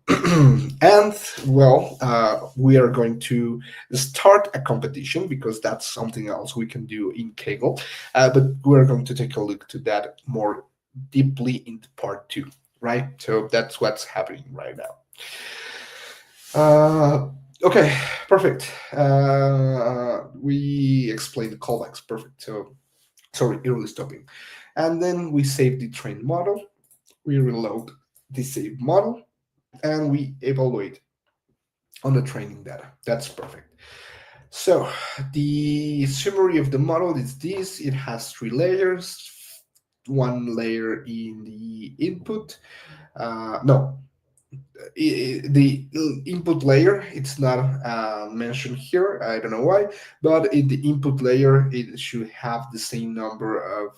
we are going to start a competition because that's something else we can do in Kaggle. But we're going to take a look to that more deeply in part two, right? So that's what's happening right now. Okay, perfect. We explained the callbacks. Perfect. So, sorry, early stopping. And then we save the trained model, we reload the saved model, and we evaluate on the training data. That's perfect. So, the summary of the model is this: it has three layers, one layer in the input. No, the input layer it's not mentioned here. I don't know why, but in the input layer it should have the same number of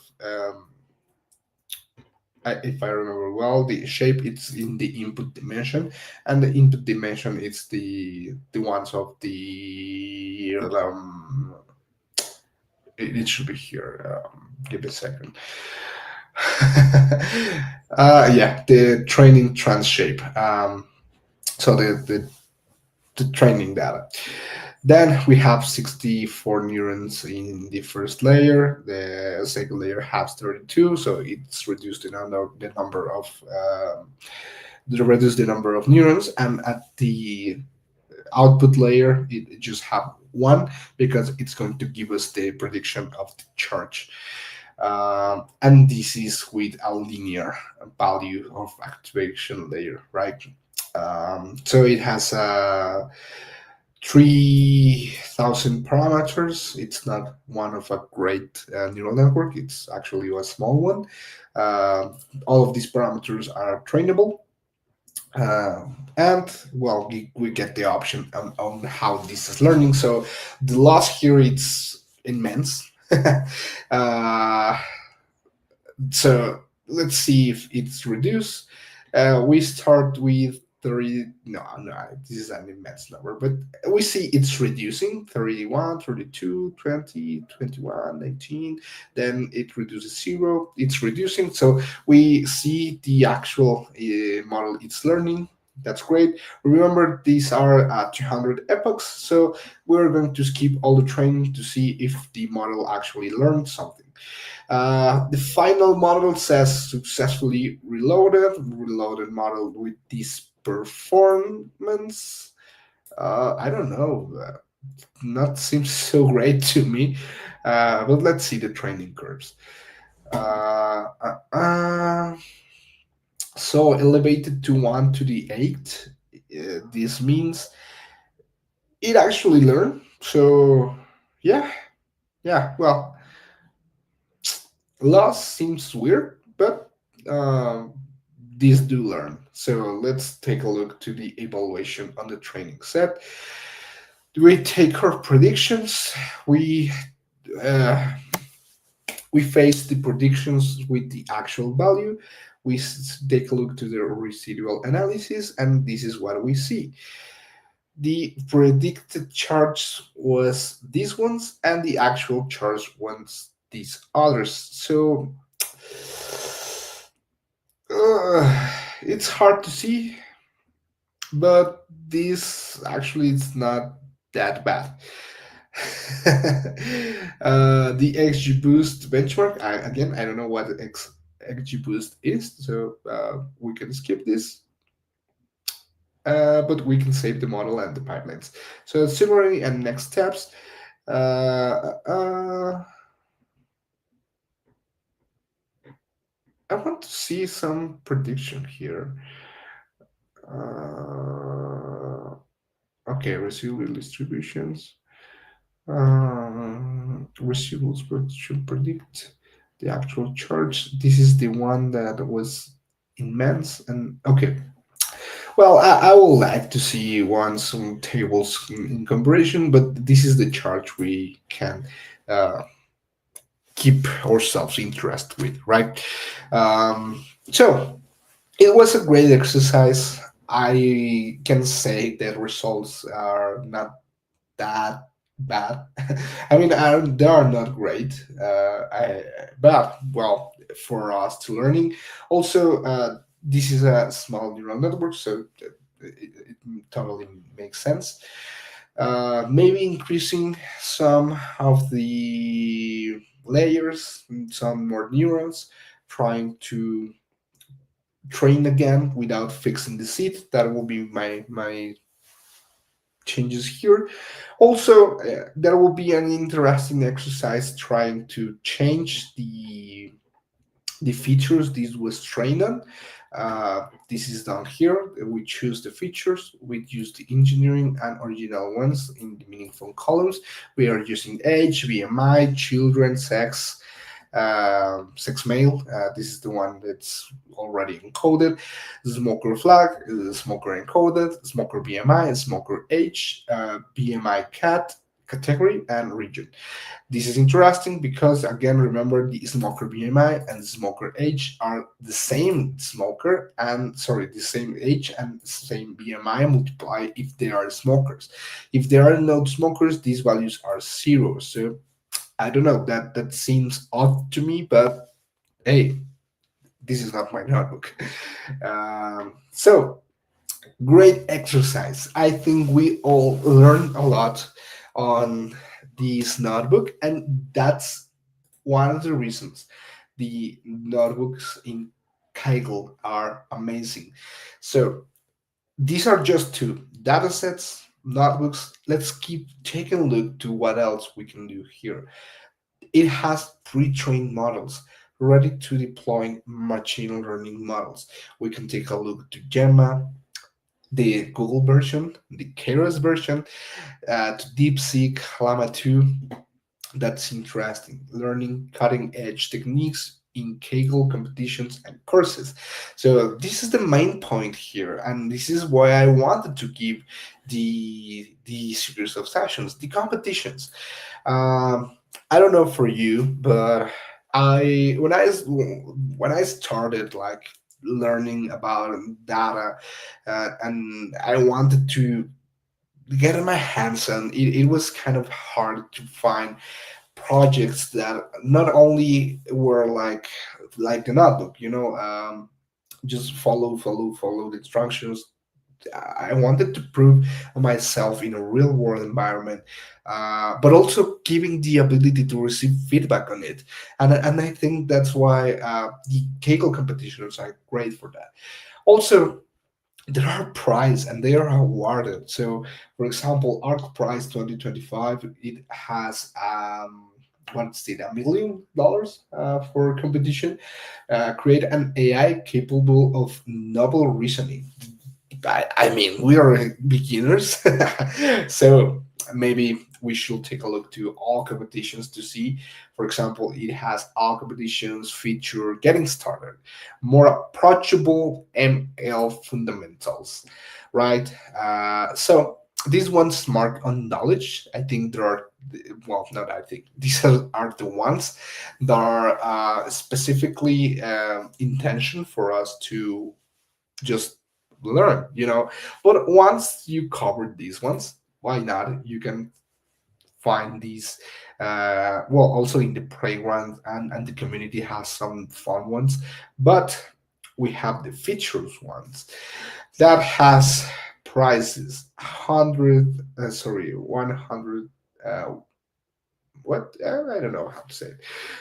if I remember well, the shape it's in the input dimension, and the input dimension is the ones of the it should be here. Give me a second. Yeah, the training trans shape. So the training data. Then we have 64 neurons in the first layer. The second layer has 32, so it's reduced the number of neurons. And at the output layer, it just have one because it's going to give us the prediction of the charge. And this is with a linear value of activation layer, right? So it has 3,000 parameters. It's not one of a great neural network. It's actually a small one. Uh, all of these parameters are trainable. And we get the option on how this is learning. So the loss here it's immense. uh, so let's see if it's reduced. We start with 30. No, no, this is an immense number, but we see it's reducing 31, 32, 20, 21, 19. Then it reduces zero. It's reducing. So we see the actual model it's learning. That's great. Remember, these are 200 epochs, so we're going to skip all the training to see if the model actually learned something. The final model says successfully reloaded model with this performance. I don't know, not seems so great to me. But let's see the training curves. Uh, uh, uh, so elevated to 1 to the 8. This means it actually learned. So yeah, yeah. Well, loss seems weird, but um, these do learn. So let's take a look to the evaluation on the training set. Do we take our predictions? Uh, we face the predictions with the actual value. take a look to the residual analysis, and this is what we see. The predicted charge was these ones, and the actual charge was these others. So it's hard to see, but this actually is not that bad. The XG Boost benchmark, again, I don't know what XG Boost is, so we can skip this, but we can save the model and the pipelines. So, summary and next steps. Uh, uh, I want to see some prediction here. Uh, okay, residual distributions. Receivables should predict the actual charge. This is the one that was immense. And okay, well, I would like to see one some tables in comparison, but this is the charge we can uh, keep ourselves interested with, right? So it was a great exercise. I can say that results are not that bad. I mean, they are not great, but well, for us to learning. Also, this is a small neural network, so it totally makes sense. Maybe increasing some of the layers, some more neurons, trying to train again without fixing the seed. That will be my changes here. Also, there will be an interesting exercise trying to change the features this was trained on. This is down here. We choose the features. We use the engineering and original ones in the meaningful columns. We are using age, BMI, children, sex, sex male. This is the one that's already encoded. Smoker flag, smoker encoded, smoker BMI, smoker age, BMI cat category, and region. This is interesting because, again, remember the smoker BMI and smoker age are the same smoker and, sorry, the same age and same BMI multiplied if they are smokers. If there are no smokers, these values are zero. So I don't know, that seems odd to me, but hey, this is not my notebook. So great exercise. I think we all learned a lot on this notebook, and that's one of the reasons the notebooks in Kaggle are amazing. So these are just two data sets, notebooks. Let's keep taking a look to what else we can do here. It has pre-trained models ready to deploy machine learning models. We can take a look to Gemma, the Google version, the Keras version, to DeepSeek, Llama 2. That's interesting. Learning cutting edge techniques in Kaggle competitions and courses. So this is the main point here, and this is why I wanted to give the series of sessions, the competitions. I don't know for you, but I when I started like learning about data, and I wanted to get in my hands on it, it was kind of hard to find projects that not only were like the notebook, just follow the instructions. I wanted to prove myself in a real world environment, but also giving the ability to receive feedback on it. And I think that's why the Kaggle competitions are great for that. Also, there are prizes and they are awarded. So, for example, ARC Prize 2025, it has what's it, $1 million for competition. Create an AI capable of novel reasoning. I mean, we are beginners, so maybe we should take a look to all competitions to see. For example, it has all competitions feature getting started, more approachable ML fundamentals, right? So these ones mark on knowledge. I think there are well, not I think these are the ones that are specifically intention for us to just learn, but once you cover these ones, why not, you can find these well, also in the playground, and the community has some fun ones, but we have the features ones that has prices 100 sorry 100 uh, what I don't know how to say it.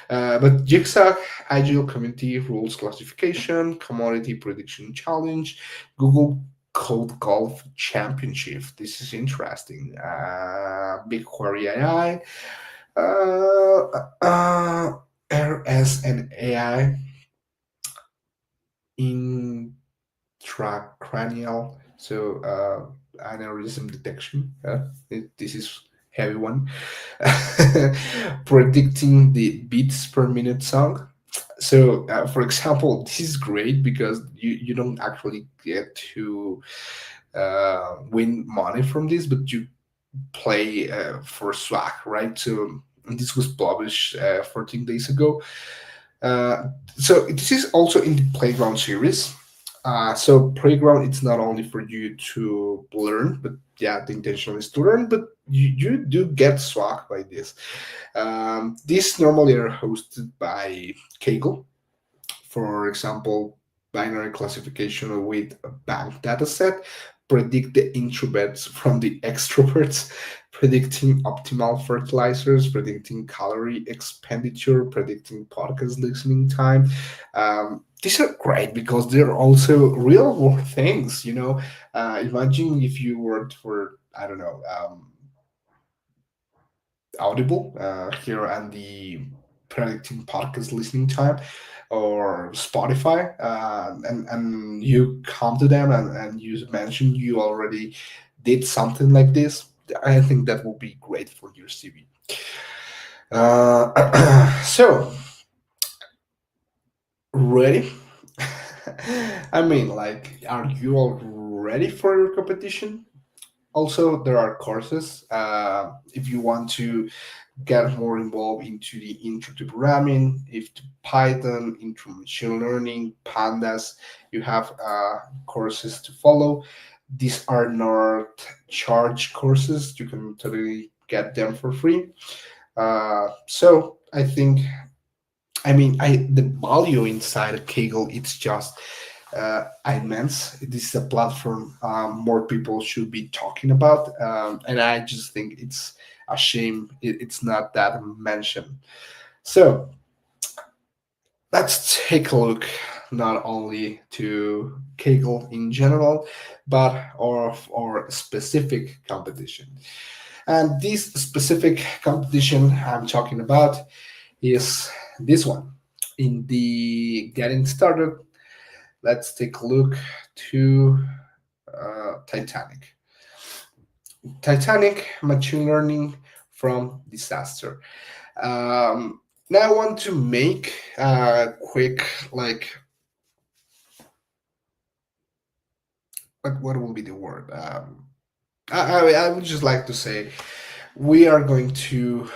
But Jigsaw, Agile Community Rules Classification, Commodity Prediction Challenge, Google Code Golf Championship. This is interesting. BigQuery AI, RS and AI intracranial. So aneurysm detection. This is heavy one. Predicting the beats per minute song. So, for example, this is great because you don't actually get to win money from this, but you play for swag, right? So this was published 14 days ago. Uh, so this is also in the Playground series. So Playground, it's not only for you to learn, but yeah, the intention is to learn, but you do get swag by this. These normally are hosted by Kaggle, for example, binary classification with a bank dataset, predict the introverts from the extroverts, predicting optimal fertilizers, predicting calorie expenditure, predicting podcast listening time. These are great because they're also real world things. Imagine if you worked for, I don't know, Audible here, and the predicting podcast listening time, or Spotify, and you come to them, and you mention you already did something like this. I think that will be great for your CV. So, ready? I mean, like, are you all ready for your competition? Also, there are courses. If you want to get more involved into the intro to programming, if to Python, into machine learning, pandas, you have courses to follow. These are not charge courses. You can totally get them for free. So I think, I mean, the value inside of Kaggle, it's just immense. This is a platform more people should be talking about, and I just think it's a shame it's not that mentioned. So let's take a look not only to Kaggle in general, but of our specific competition. And this specific competition I'm talking about is this one. In the getting started, let's take a look to Titanic. Titanic machine learning from disaster. Now I want to make a quick, like, what will be the word? I would just like to say we are going to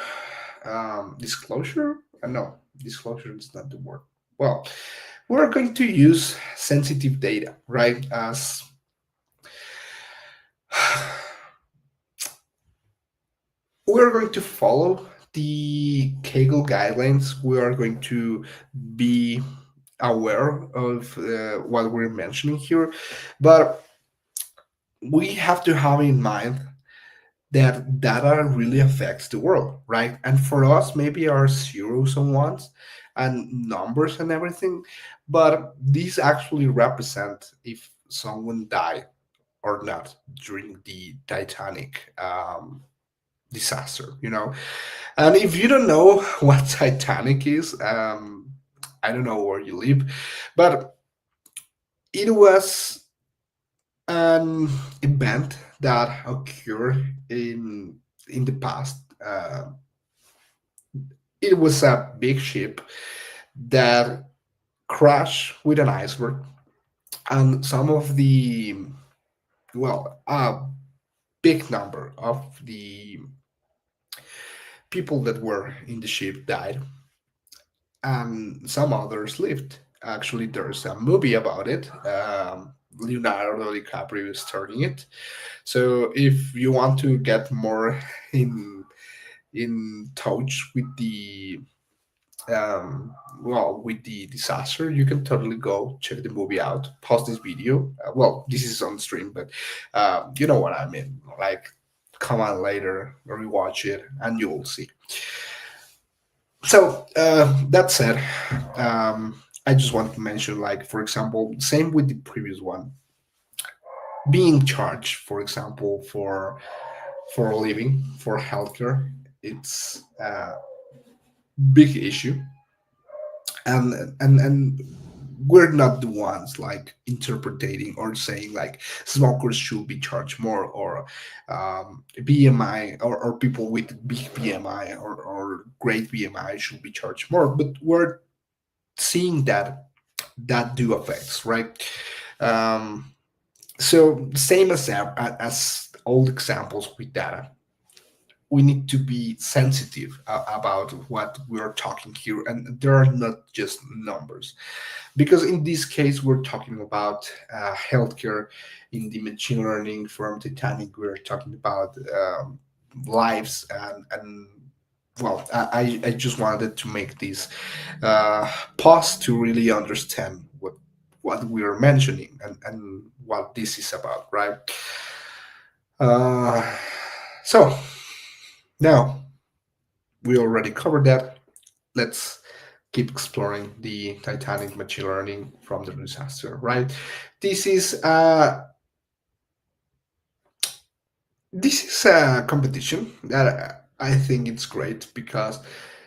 disclosure. No, disclosure is not the word. Well, we're going to use sensitive data, right? As we're going to follow the Kaggle guidelines. We are going to be aware of what we're mentioning here, but we have to have in mind that data really affects the world, right? And for us, maybe our zeros and ones and numbers and everything, but these actually represent if someone died or not during the Titanic disaster. And if you don't know what Titanic is, I don't know where you live, but it was an event that occurred in the past. It was a big ship that crashed with an iceberg, and some of the, well, a big number of the people that were in the ship died, and some others lived. Actually, there's a movie about it. Leonardo DiCaprio is starring it. So if you want to get more in touch with the with the disaster, you can totally go check the movie out. Pause this video. Well, this is on stream, but you know what I mean. Like, come on later, rewatch it, and you will see. So that said, I just want to mention, like, for example, same with the previous one, being charged, for example, for a living, for healthcare, it's a big issue, and we're not the ones like interpreting or saying like smokers should be charged more, or BMI, or people with big BMI or great BMI should be charged more, but we're seeing that do affects, right? Um, so same as old examples with data, we need to be sensitive about what we're talking here, and there are not just numbers, because in this case we're talking about healthcare. In the machine learning from Titanic, we're talking about lives, and well, I just wanted to make this pause to really understand what we are mentioning, and what this is about, right? uh, so now we already covered that. Let's keep exploring the Titanic machine learning from the disaster, right? This is uh, this is a competition that I think it's great because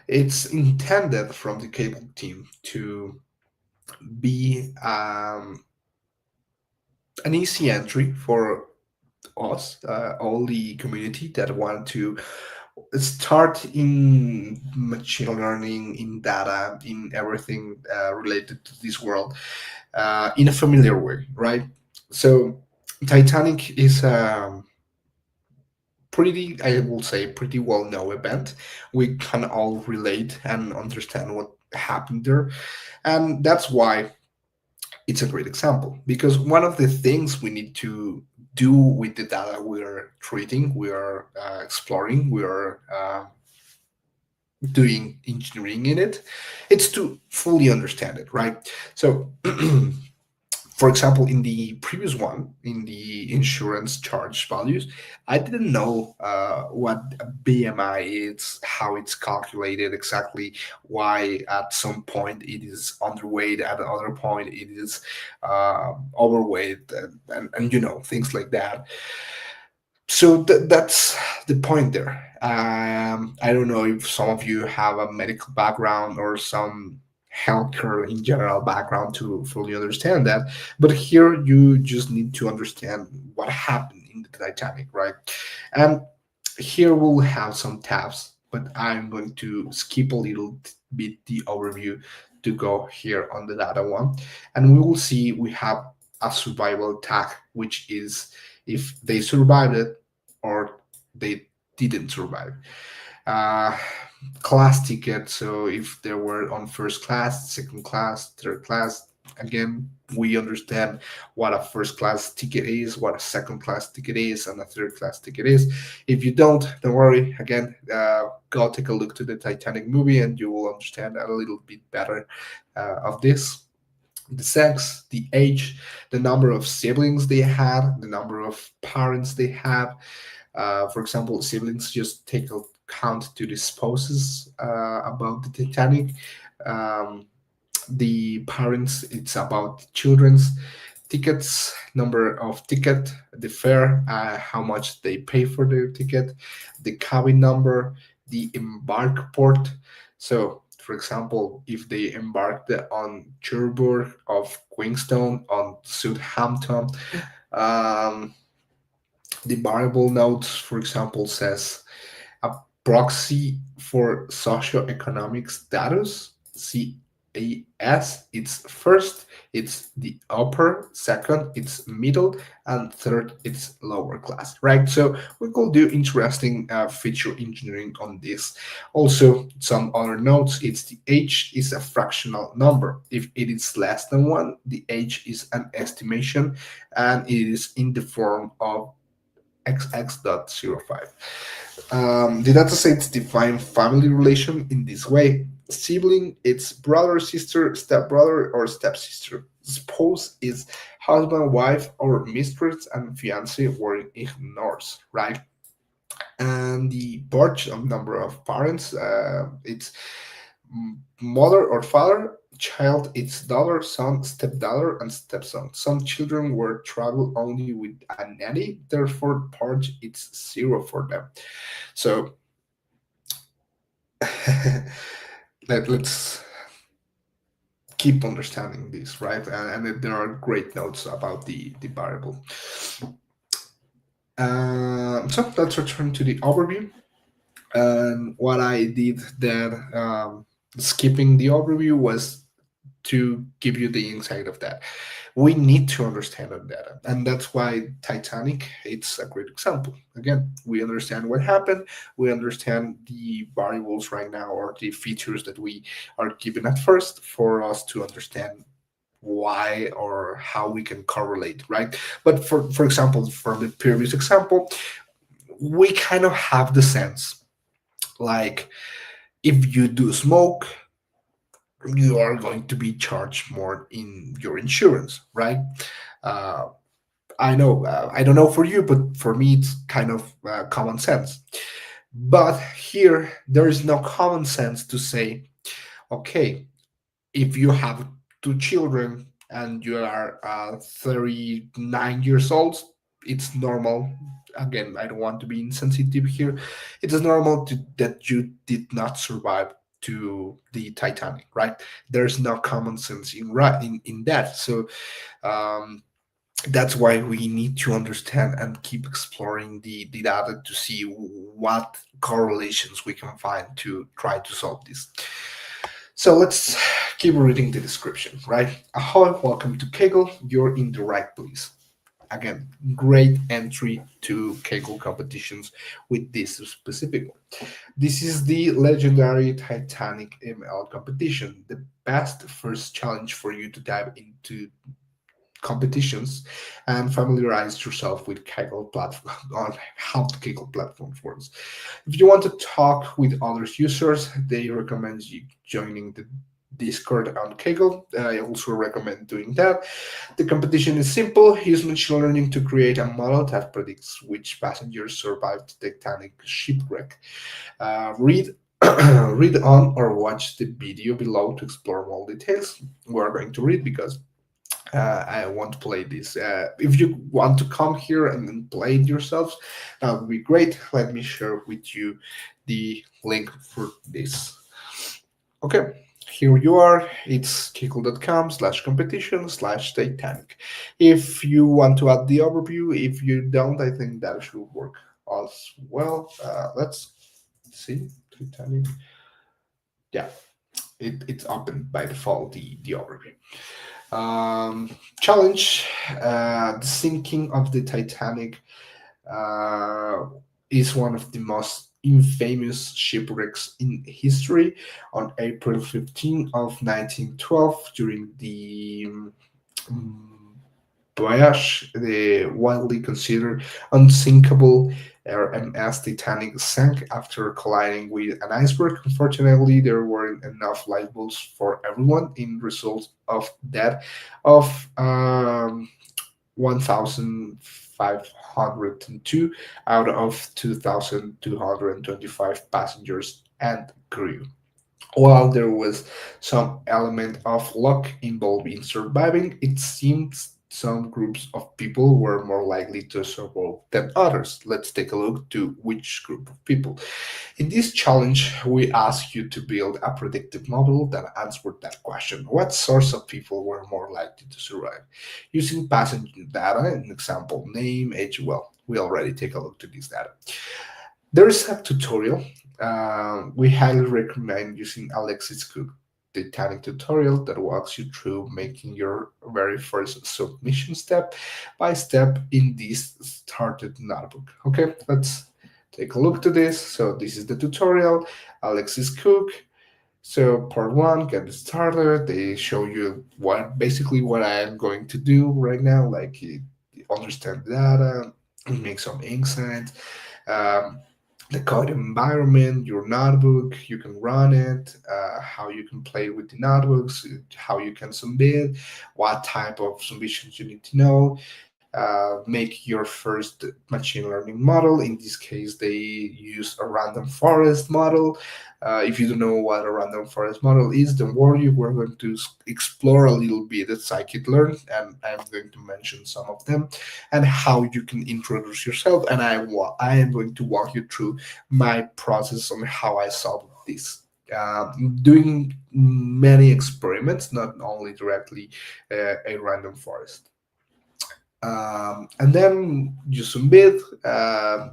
it's intended from the cable team to be an easy entry for us, all the community that want to start in machine learning, in data, in everything related to this world, in a familiar way, right? So Titanic is a pretty, I will say, pretty well known event. We can all relate and understand what happened there, and that's why it's a great example. Because one of the things we need to do with the data we're treating, we are exploring, we are doing engineering in it, it's to fully understand it, right? So for example, in the previous one, in the insurance charge values, I didn't know what a BMI is, how it's calculated exactly, why at some point it is underweight, at another point it is overweight, and you know, things like that. So that's the point there. I don't know if some of you have a medical background or some healthcare in general background to fully understand that, but here you just need to understand what happened in the Titanic, right? And here we'll have some tabs, but I'm going to skip a little bit the overview to go here on the data one, and we will see we have a survival tag, which is if they survived it or they didn't survive. Uh, Class ticket, so if they were on first class, second class, third class, again, we understand what a first class ticket is, what a second class ticket is, and a third class ticket is. If you don't worry. Again, go take a look to the Titanic movie, and you will understand a little bit better of this. The sex, the age, the number of siblings they had, the number of parents they have. For example, siblings, just take a count to the spouses about the Titanic. Um, the parents, it's about children's tickets, number of ticket, the fare, how much they pay for the ticket, the cabin number, the embark port. So for example, if they embarked on Cherbourg of Queenstown on Southampton, um, the variable note, for example, says a proxy for socioeconomic status. See, a S, it's first, it's the upper, second, it's middle, and third, it's lower class, right? So we could do interesting feature engineering on this. Also, some other notes, it's the H is a fractional number. If it is less than one, the H is an estimation, and it is in the form of xx.05. The datasets define family relation in this way. Sibling, it's brother, sister, stepbrother, or stepsister. Spouse is husband, wife, or mistress, and fiance were ignores, right? And the birth of number of parents, it's mother or father, child, it's daughter, son, stepdaughter, and stepson. Some children were travel only with a nanny, therefore part it's zero for them. So let's keep understanding this, right? And there are great notes about the variable. So let's return to the overview. And what I did then, skipping the overview, was to give you the insight of that. We need to understand our data, and that's why Titanic it's a great example. Again, we understand what happened, we understand the variables right now or the features that we are given at first for us to understand why or how we can correlate, right? But for example, for the previous example, we kind of have the sense like if you do smoke, you are going to be charged more in your insurance, right? Uh, I know, I don't know for you, but for me, it's kind of common sense. But here, there is no common sense to say, okay, if you have two children and you are 39 years old, it's normal. Again, I don't want to be insensitive here. It is normal that you did not survive to the Titanic, right? There's no common sense in that. So um, that's why we need to understand and keep exploring the data to see what correlations we can find to try to solve this. So let's keep reading the description, right? Ahoy, welcome to Kegel. You're in the right place. Again, great entry to Kegel competitions with this specific one. This is the legendary Titanic ML competition, the best first challenge for you to dive into competitions and familiarize yourself with Kaggle platform on how the Kaggle platform works. If you want to talk with other users, they recommend you joining the Discord on Kaggle. I also recommend doing that. The competition is simple. Use machine learning to create a model that predicts which passengers survived the Titanic shipwreck. Read read on or watch the video below to explore more details. We're going to read because I want to play this. If you want to come here and then play it yourselves, that would be great. Let me share with you the link for this. Okay, here you are. It's kikl.com/competition/Titanic. If you want to add the overview, if you don't, I think that should work as well. Let's see. Titanic. Yeah, it's open by default, the overview. Challenge, the sinking of the Titanic uh, is one of the most infamous shipwrecks in history. On April 15 of 1912, during the voyage, the widely considered unsinkable RMS Titanic sank after colliding with an iceberg. Unfortunately, there weren't enough lifeboats for everyone, in result of death of 1,502 out of 2,225 passengers and crew. While there was some element of luck involved in surviving, it seems some groups of people were more likely to survive than others. Let's take a look to which group of people. In this challenge, we ask you to build a predictive model that answered that question. What source of people were more likely to survive? Using passenger data, an example, name, age, well, we already take a look to this data. There is a tutorial. We highly recommend using Alexis Cook. Titanic tutorial that walks you through making your very first submission step by step in this started notebook. Okay, let's take a look to this. So this is the tutorial. Alexis Cook. So part one, get started. They show you what basically what I am going to do right now, like understand data, make some insights, um, the code environment, your notebook, you can run it, how you can play with the notebooks, how you can submit, what type of submissions you need to know, make your first machine learning model. In this case, they use a random forest model. If you don't know what a random forest model is, don't worry. We're going to explore a little bit at scikit-learn, and I'm going to mention some of them and how you can introduce yourself. And I am going to walk you through my process on how I solved this. Doing many experiments, not only directly a random forest. And then you submit,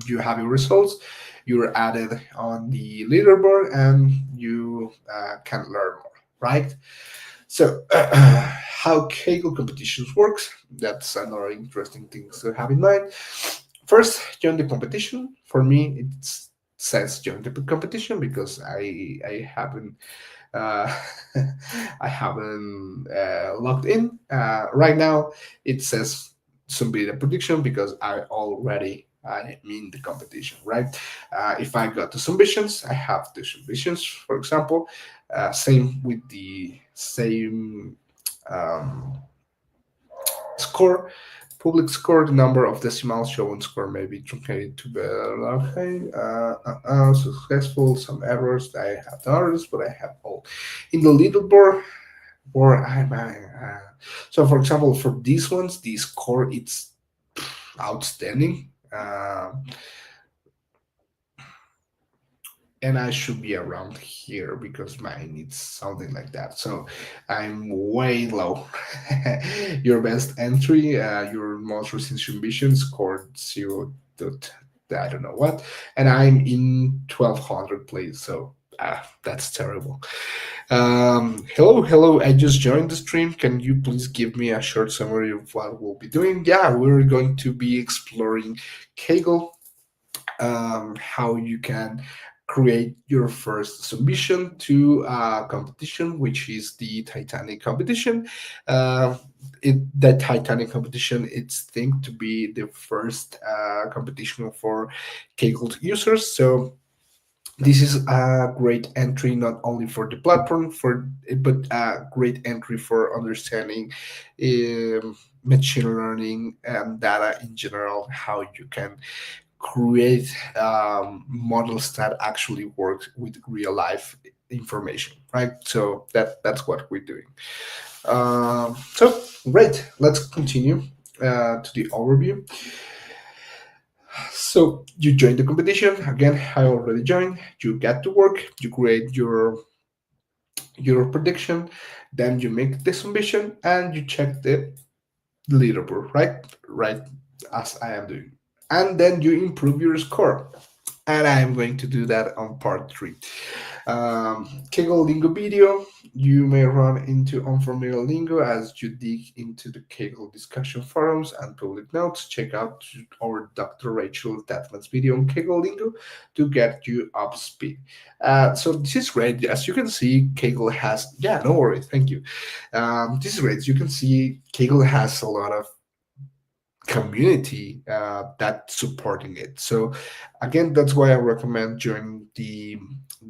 you have your results, you're added on the leaderboard, and you can learn more, right? So, how Kaggle competitions works, that's another interesting thing to have in mind. First, join the competition. For me, it says join the competition because I haven't uh, I haven't logged in. Right now, it says submit a prediction because I mean the competition, right? If I go to submissions, I have the submissions, for example. Same with the same um, score. Public score, the number of decimals shown score may be truncated to the okay. Successful, some errors. I have the errors, but I have all. In the leaderboard, or so for example, for these ones, the score it's outstanding. And I should be around here because mine needs something like that. So I'm way low. Your best entry, your most recent submission scored zero. I don't know what, and I'm in 1200 place. So that's terrible. Hello. I just joined the stream. Can you please give me a short summary of what we'll be doing? Yeah, we're going to be exploring Kaggle, how you can create your first submission to a competition, which is the Titanic competition. Uh, the Titanic competition, it's think to be the first competition for Kaggle users. So this is a great entry not only for the platform but a great entry for understanding machine learning and data in general, how you can create models that actually work with real life information, right? So that's what we're doing. So great, let's continue to the overview. So you join the competition again. I already joined. You get to work, you create your prediction, then you make the submission and you check the leaderboard, right, as I am doing, and then you improve your score, and I'm going to do that on part three. Kaggle lingo video. You may run into unfamiliar lingo as you dig into the Kaggle discussion forums and public notes. Check out our Dr. Rachel Tatman's video on Kaggle lingo to get you up speed. So this is great. As you can see, Kaggle has, yeah, no worries, thank you. This is great. As you can see, Kaggle has a lot of community that's supporting it. So again, that's why I recommend joining the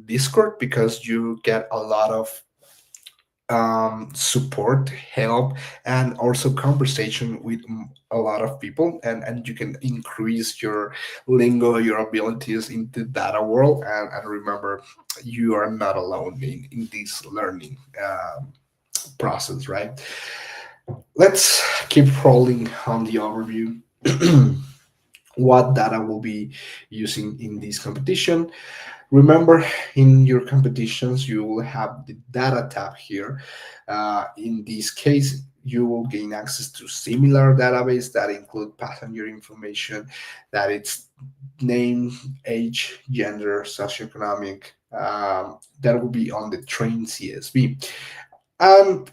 Discord, because you get a lot of support, help, and also conversation with a lot of people, and you can increase your lingo, your abilities in the data world. And remember, you are not alone in this learning process, right? Let's keep rolling on the overview. What data will be using in this competition. Remember, in your competitions, you will have the data tab here. In this case, you will gain access to similar database that include passenger information, that it's name, age, gender, socioeconomic, That will be on the train CSV. And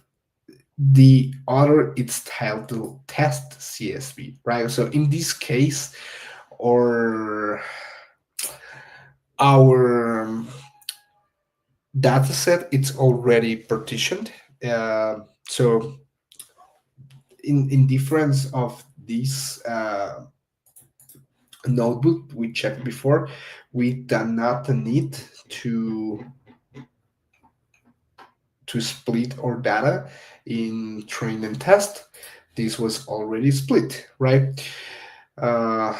the other it's titled test CSV, right? So in this case, or our data set it's already partitioned. So in difference of this notebook we checked before, we do not need to to split our data in train and test. This was already split, right? Uh,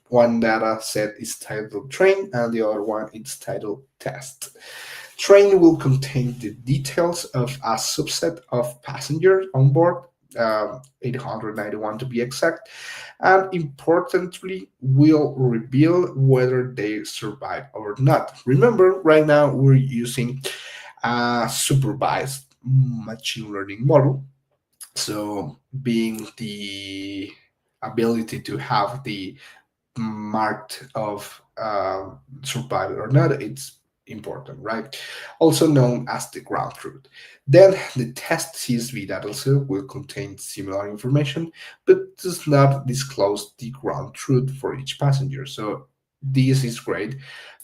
one data set is titled train and the other one is titled test. Train will contain the details of a subset of passengers on board, 891 to be exact, and importantly, will reveal whether they survive or not. Remember, right now we're using a supervised machine learning model. So, being the ability to have the marked of survival or not, it's important, right? Also known as the ground truth. Then the test CSV data set will contain similar information, but does not disclose the ground truth for each passenger. So this is great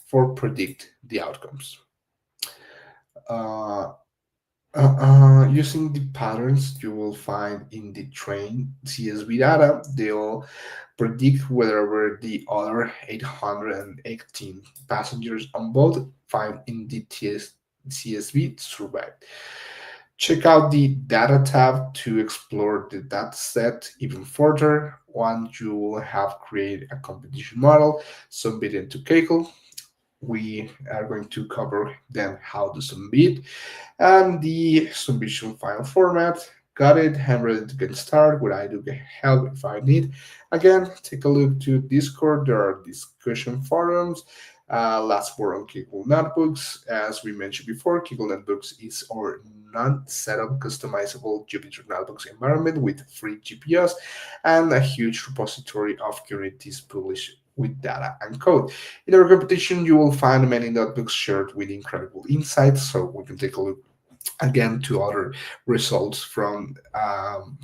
for predict the outcomes. Uh, Using the patterns you will find in the train CSV data, they'll predict whether the other 818 passengers on board find in the CSV survived. Check out the Data tab to explore the dataset even further. Once you will have created a competition model, submit it to Kaggle. We are going to cover then how to submit and the submission file format. Got it. I'm ready to get started. Where I do get help if I need. Again, take a look to Discord. There are discussion forums. Last word on Kaggle Notebooks. As we mentioned before, Kaggle Notebooks is our non-setup customizable Jupyter Notebooks environment with free GPUs and a huge repository of communities published with data and code. In our competition, you will find many notebooks shared with incredible insights. So we can take a look again to other results from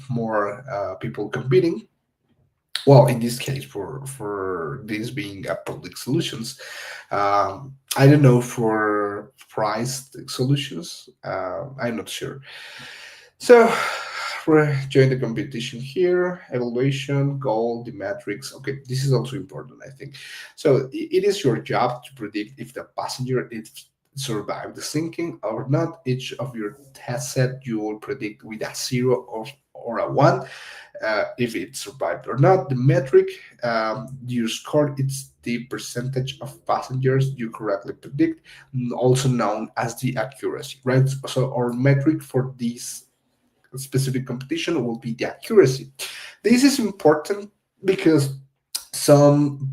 more people competing. Well, in this case, for this being a public solutions, I don't know for priced solutions. I'm not sure. So we're join the competition here. Evaluation, goal, the metrics. Okay, this is also important, I think. So it is your job to predict if the passenger is survived the sinking or not. Each of your test set you will predict with a zero or a one, if it survived or not. The metric you score it's the percentage of passengers you correctly predict, also known as the accuracy, right? So our metric for this specific competition will be the accuracy. This is important because some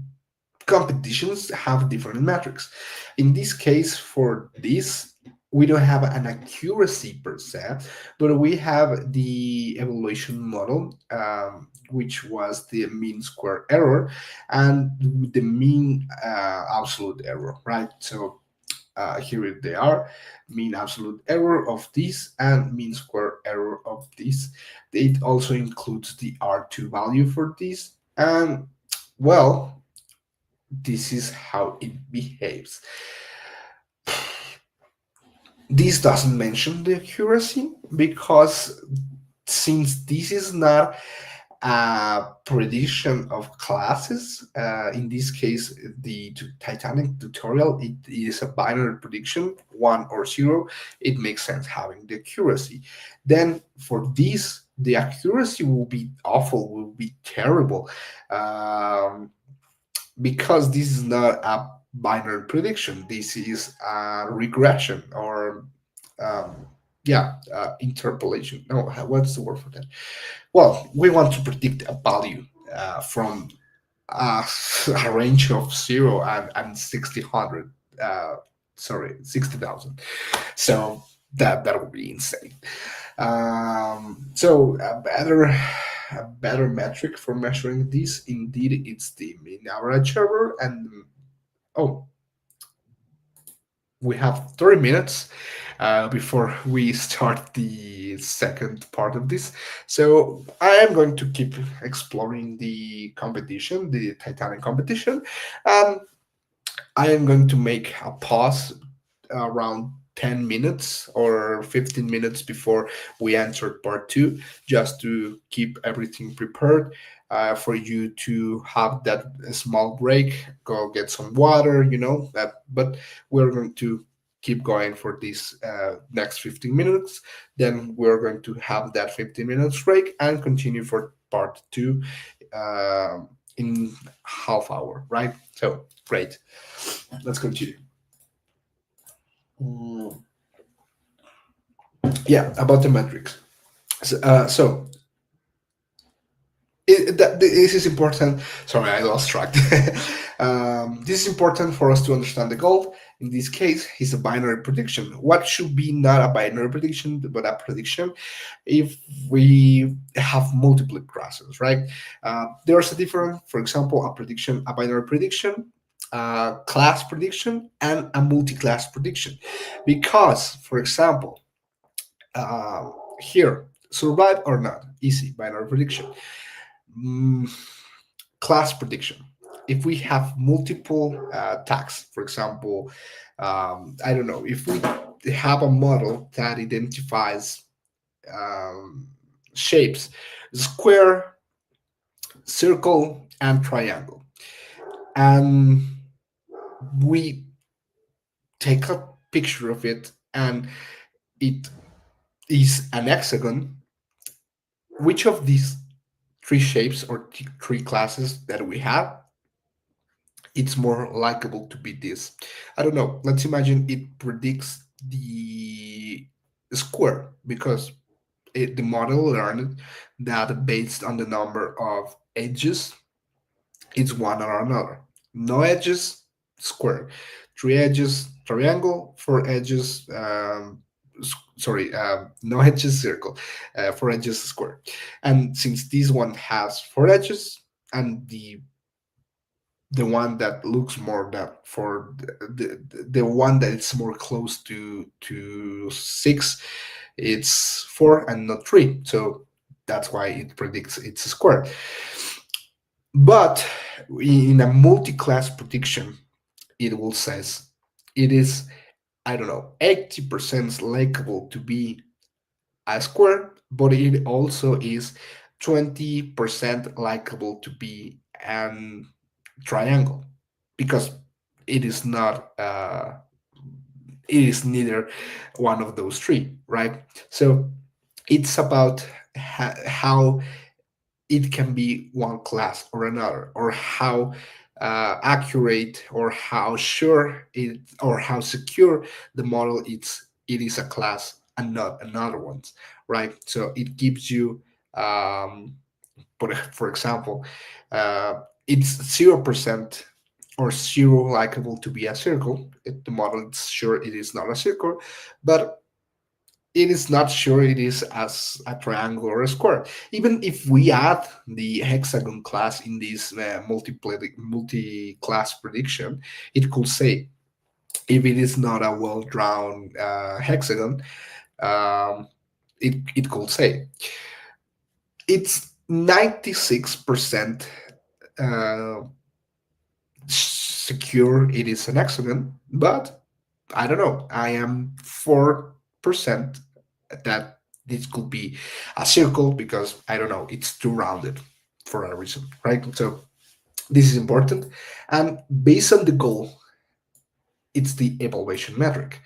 competitions have different metrics. In this case, for this, we don't have an accuracy per se, but we have the evaluation model, which was the mean square error and the mean absolute error, right? So here they are, mean absolute error of this and mean square error of this. It also includes the R2 value for this. And well, this is how it behaves. This doesn't mention the accuracy because since this is not a prediction of classes. In this case, the Titanic tutorial, it is a binary prediction, one or zero. It makes sense having the accuracy. Then for this, the accuracy will be awful, will be terrible, because this is not a binary prediction. This is a regression or yeah, interpolation. No, what's the word for that? Well, we want to predict a value from uh, a range of 0 and 60,000. Sorry, 60,000. So that would be insane. So a better metric for measuring this, indeed, it's the mean average error and oh, we have 30 minutes before we start the second part of this. So I am going to keep exploring the competition, the Titanic competition, and I am going to make a pause around 10 minutes or 15 minutes before we enter part two, just to keep everything prepared for you to have that small break, go get some water, that. But we're going to keep going for these next 15 minutes. Then we're going to have that 15 minutes break and continue for part two uh, in half hour, right? So great. Let's continue. Mm, yeah, about the metrics. So this is important. Sorry, I lost track. This is important for us to understand the goal. In this case, is a binary prediction. What should be not a binary prediction, but a prediction if we have multiple classes, right? There's a difference, for example, a binary prediction, a class prediction, and a multi-class prediction. Because, for example, uh, here, survive or not, easy binary prediction. Mm, class prediction. If we have multiple tags, for example, I don't know, if we have a model that identifies um, shapes, square, circle, and triangle, and we take a picture of it and it is an hexagon, which of these three shapes or three classes that we have, it's more likable to be this. I don't know. Let's imagine it predicts the square because the model learned that based on the number of edges, it's one or another. No edges, square. Three edges, triangle. Four edges, sorry, no edges, circle. Four edges, square. And since this one has four edges, and the one that looks more that for the one that is more close to six, it's four and not three, so that's why it predicts it's a square. But in a multi-class prediction, it will says it is, I don't know, 80% likable to be a square, but it also is 20% likable to be an triangle, because it is not it is neither one of those three, right? So it's about how it can be one class or another, or how accurate or how sure it or how secure the model it is a class and not another ones, right? So it gives you but for example, it's 0% or zero likable to be a circle. The model is sure it is not a circle, but it is not sure it is as a triangle or a square. Even if we add the hexagon class in this multi-class prediction, it could say if it is not a well-drawn hexagon, um, it could say it's 96% uh, secure it is an hexagon, but I don't know. I am 4% that this could be a circle because I don't know. It's too rounded for a reason, right? So this is important, and based on the goal, it's the evaluation metric.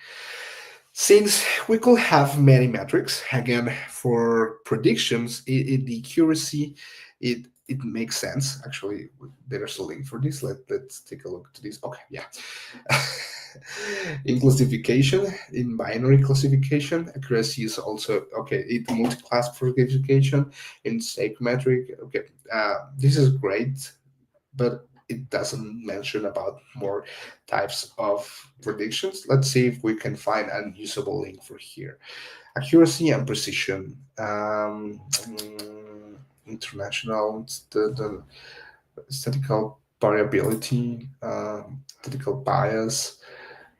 Since we could have many metrics, again, for predictions, the accuracy, it makes sense. Actually, there's a link for this. Let's take a look to this. Okay, yeah. In classification, in binary classification, accuracy is also okay. In multi-class classification, in metric. Okay, this is great, but it doesn't mention about more types of predictions. Let's see if we can find a usable link for here. Accuracy and precision. International, the statistical variability, statistical bias.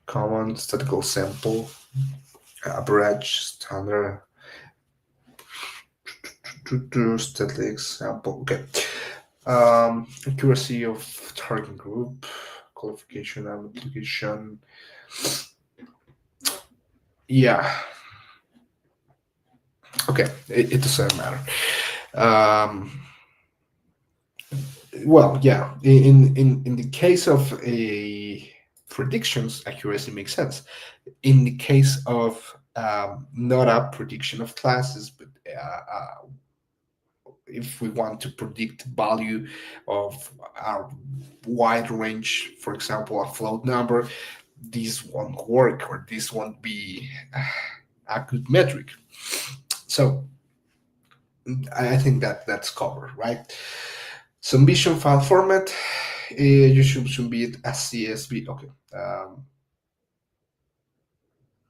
common statistical sample, average, standard, static sample. Okay. Accuracy of target group, qualification and application. Yeah. Okay. It doesn't matter. Um, well, yeah. In the case of a predictions, accuracy makes sense. In the case of not a prediction of classes, but if we want to predict value of a wide range, for example, a float number, this won't work or this won't be a good metric. So I think that that's covered, right? Submission file format, you should submit as CSV. Okay,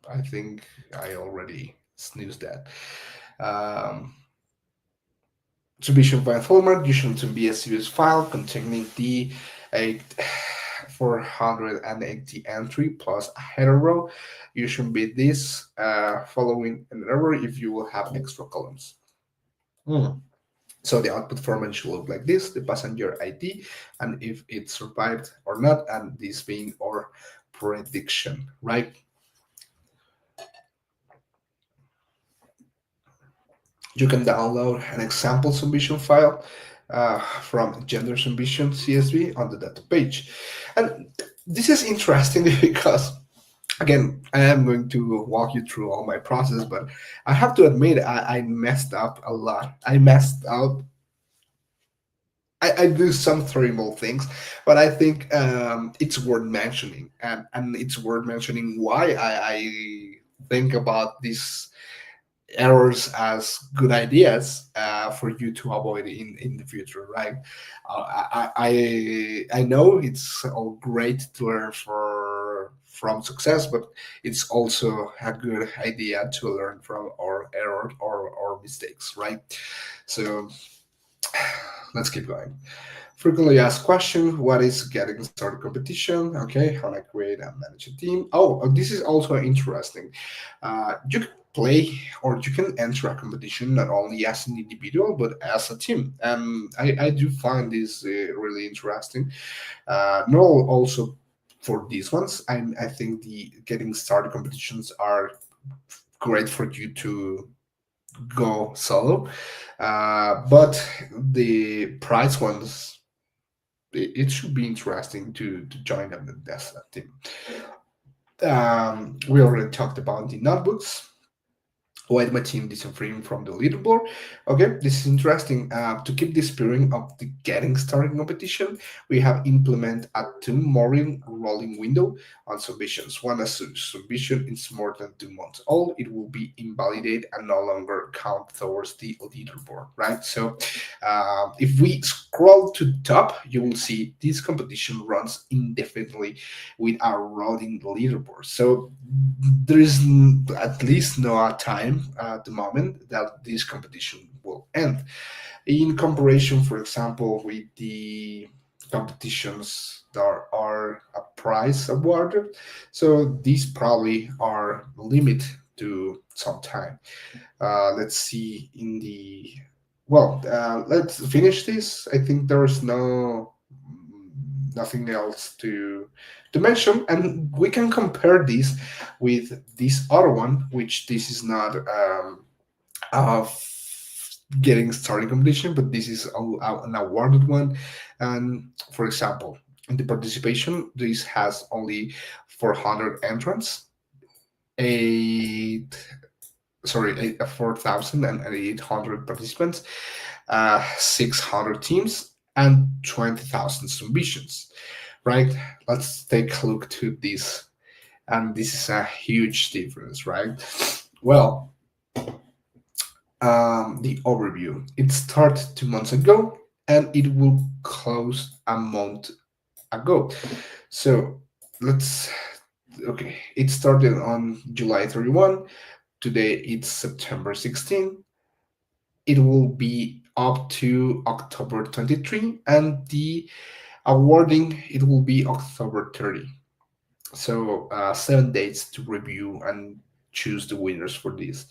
I think I already snoozed that. Um, Submission file format, you should be a CSV file containing the 480 entry plus a header row. You should be this following an error if you will have extra columns. Mm. So the output format should look like this: the passenger ID, and if it survived or not, and this being our prediction, right? You can download an example submission file from gender submission CSV on the data page. And this is interesting because, again, I am going to walk you through all my process, but I have to admit I messed up a lot. I messed up. I do some terrible things, but I think it's worth mentioning, and it's worth mentioning why I think about these errors as good ideas for you to avoid in the future, right? I know it's all great to learn from success, but it's also a good idea to learn from our error or mistakes, right? So let's keep going. Frequently asked question: what is getting started competition? Okay, how I create and manage a team. Oh, this is also interesting. You can play or you can enter a competition not only as an individual but as a team. I do find this really interesting. Not also for these ones. I think the getting started competitions are great for you to go solo, but the prize ones, it should be interesting to join them as a team. We already talked about the notebooks. Why my team disappearing from the leaderboard? Okay, this is interesting. To keep the spirit of the getting started competition, we have implement a 2 morning rolling window on submissions. When a submission is more than 2 months old, it will be invalidated and no longer count towards the leaderboard, right? So if we scroll to the top, you will see this competition runs indefinitely with our rolling leaderboard. So there is at least no time at the moment that this competition will end. In comparison, for example, with the competitions that are a prize awarded, so these probably are limited to some time. Let's see in the let's finish this. I think there's nothing else to mention, and we can compare this with this other one, which this is not a getting started competition, but this is an awarded one. And for example, in the participation, this has only 400 entrants, eight 4,800 participants, 600 teams, and 20,000 submissions, right? Let's take a look to this. And this is a huge difference, right? Well, the overview. It started 2 months ago and it will close a month ago. So let's, okay, it started on July 31. Today it's September 16. It will be up to October 23, and the awarding it will be October 30. So 7 days to review and choose the winners for this.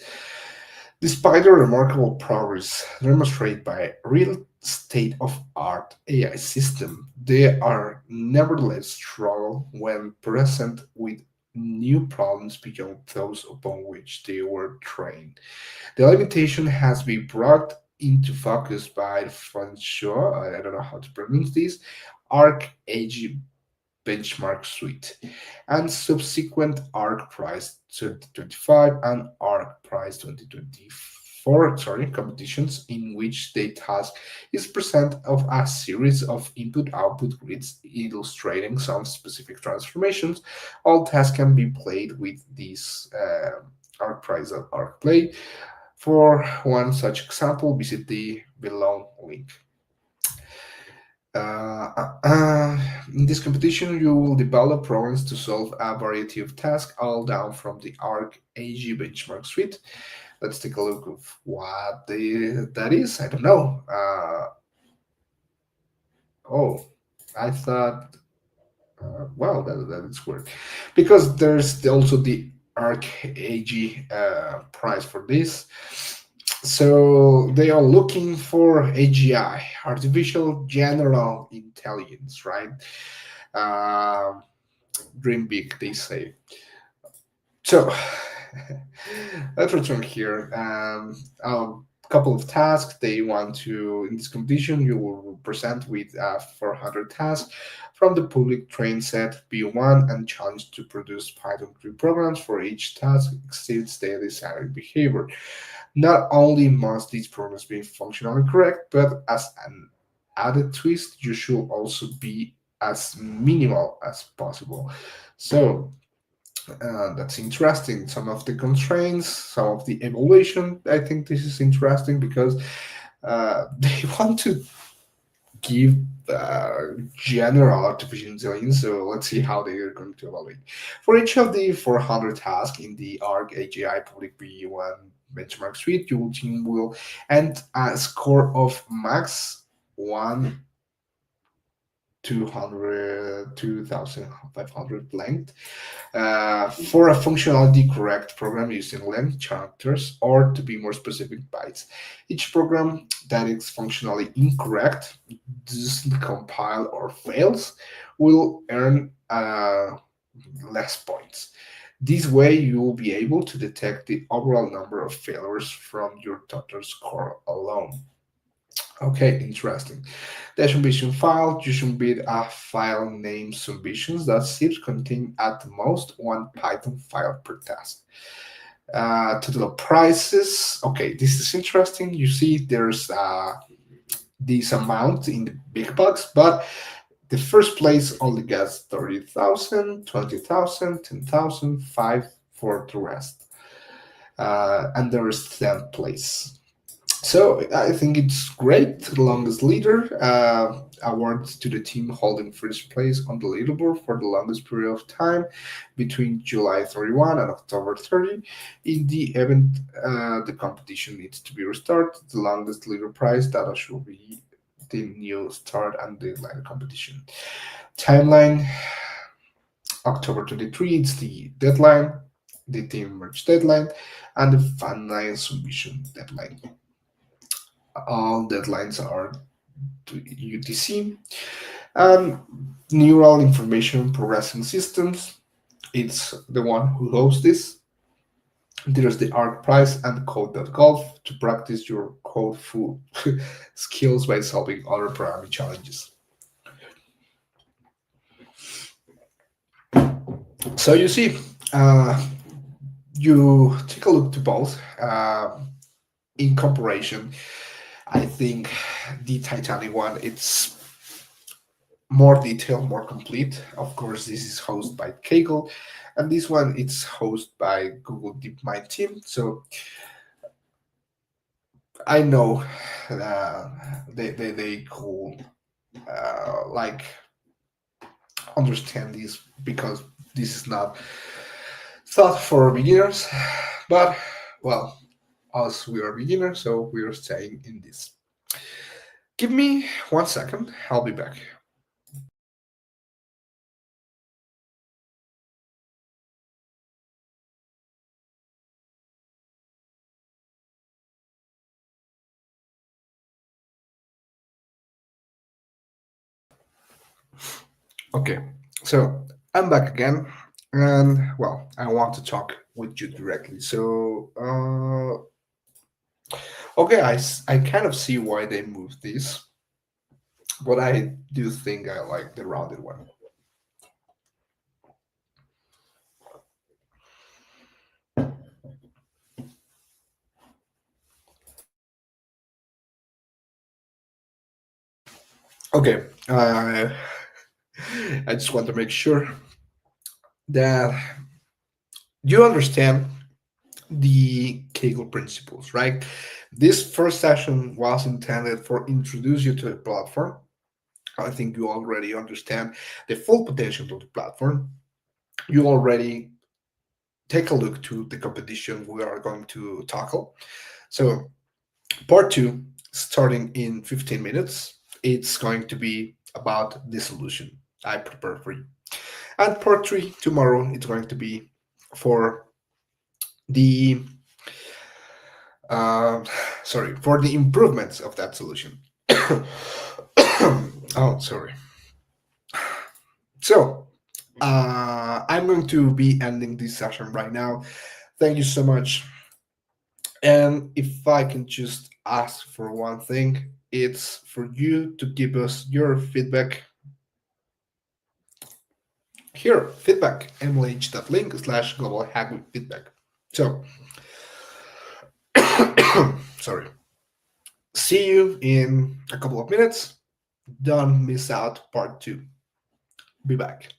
Despite the remarkable progress demonstrated by real state of art AI system, they are nevertheless struggle when present with new problems beyond those upon which they were trained. The limitation has been brought into focus by the French, I don't know how to pronounce this, ARC AG benchmark suite, and subsequent ARC Prize 2025 and ARC Prize 2024 competitions in which the task is present of a series of input-output grids illustrating some specific transformations. All tasks can be played with this ARC Prize and ARC Play. For one such example, visit the below link. In this competition, you will develop programs to solve a variety of tasks, all down from the ARC AG benchmark suite. Let's take a look of what that is. I don't know. Oh, I thought, well, that is weird. Because there's also the ARC AG price for this. So they are looking for AGI, artificial general intelligence, right? Um, Dream big, they say. So let's return here. A couple of tasks they want to in this competition. You will present with 400 tasks from the public train set B1 and challenge to produce Python 3 programs for each task exceeds the desired behavior. Not only must these programs be functionally correct, but as an added twist, you should also be as minimal as possible. So that's interesting. Some of the constraints, some of the evaluation. I think this is interesting because they want to give general artificial intelligence. So let's see how they are going to evaluate. For each of the 400 tasks in the ARC AGI Public B1 benchmark suite, your team will end a score of max 1 200 2500 length for a functionality correct program using length characters, or to be more specific, bytes. Each program that is functionally incorrect, doesn't compile, or fails will earn less points. This way, you will be able to detect the overall number of failures from your total score alone. Okay, interesting. The submission file, you should be a file named submissions that zips contain at most one Python file per task. Total prices. Okay, this is interesting. You see, there's this amount in the big box, but the first place only gets 30,000, 20,000, 10,000, 5 for the rest. And there is 10th place. So I think it's great. The longest leader awards to the team holding first place on the leaderboard for the longest period of time between July 31 and October 30. In the event the competition needs to be restarted, the longest leader prize data should be the new start and deadline competition. Timeline October 23 is the deadline, the team merge deadline, and the final submission deadline. All deadlines are to UTC. And Neural Information Processing Systems, it's the one who hosts this. There's the ARC Prize and Code.golf to practice your code full skills by solving other programming challenges. So you see, you take a look to both. In comparison, I think the Titanic one, it's more detailed, more complete. Of course, this is hosted by Kaggle, and this one it's hosted by Google DeepMind team. So I know they could like understand this because this is not thought for beginners, but well, us we are beginners, so we are staying in this. Give me 1 second, I'll be back. Okay, so I'm back again, and well, I want to talk with you directly. Okay, I kind of see why they moved this, but I do think I like the rounded one. Okay, I just want to make sure that you understand the Kegel principles, right? This first session was intended for introduce you to the platform. I think you already understand the full potential of the platform. You already take a look to the competition we are going to tackle. So part two, starting in 15 minutes, it's going to be about the solution I prepare for you. And part three, tomorrow, it's going to be for the uh, for the improvements of that solution. Oh, sorry. So I'm going to be ending this session right now. Thank you so much. And if I can just ask for one thing, it's for you to give us your feedback here. Feedback, mlh.link/slash global hack with feedback. So, sorry. See you in a couple of minutes. Don't miss out part two. Be back.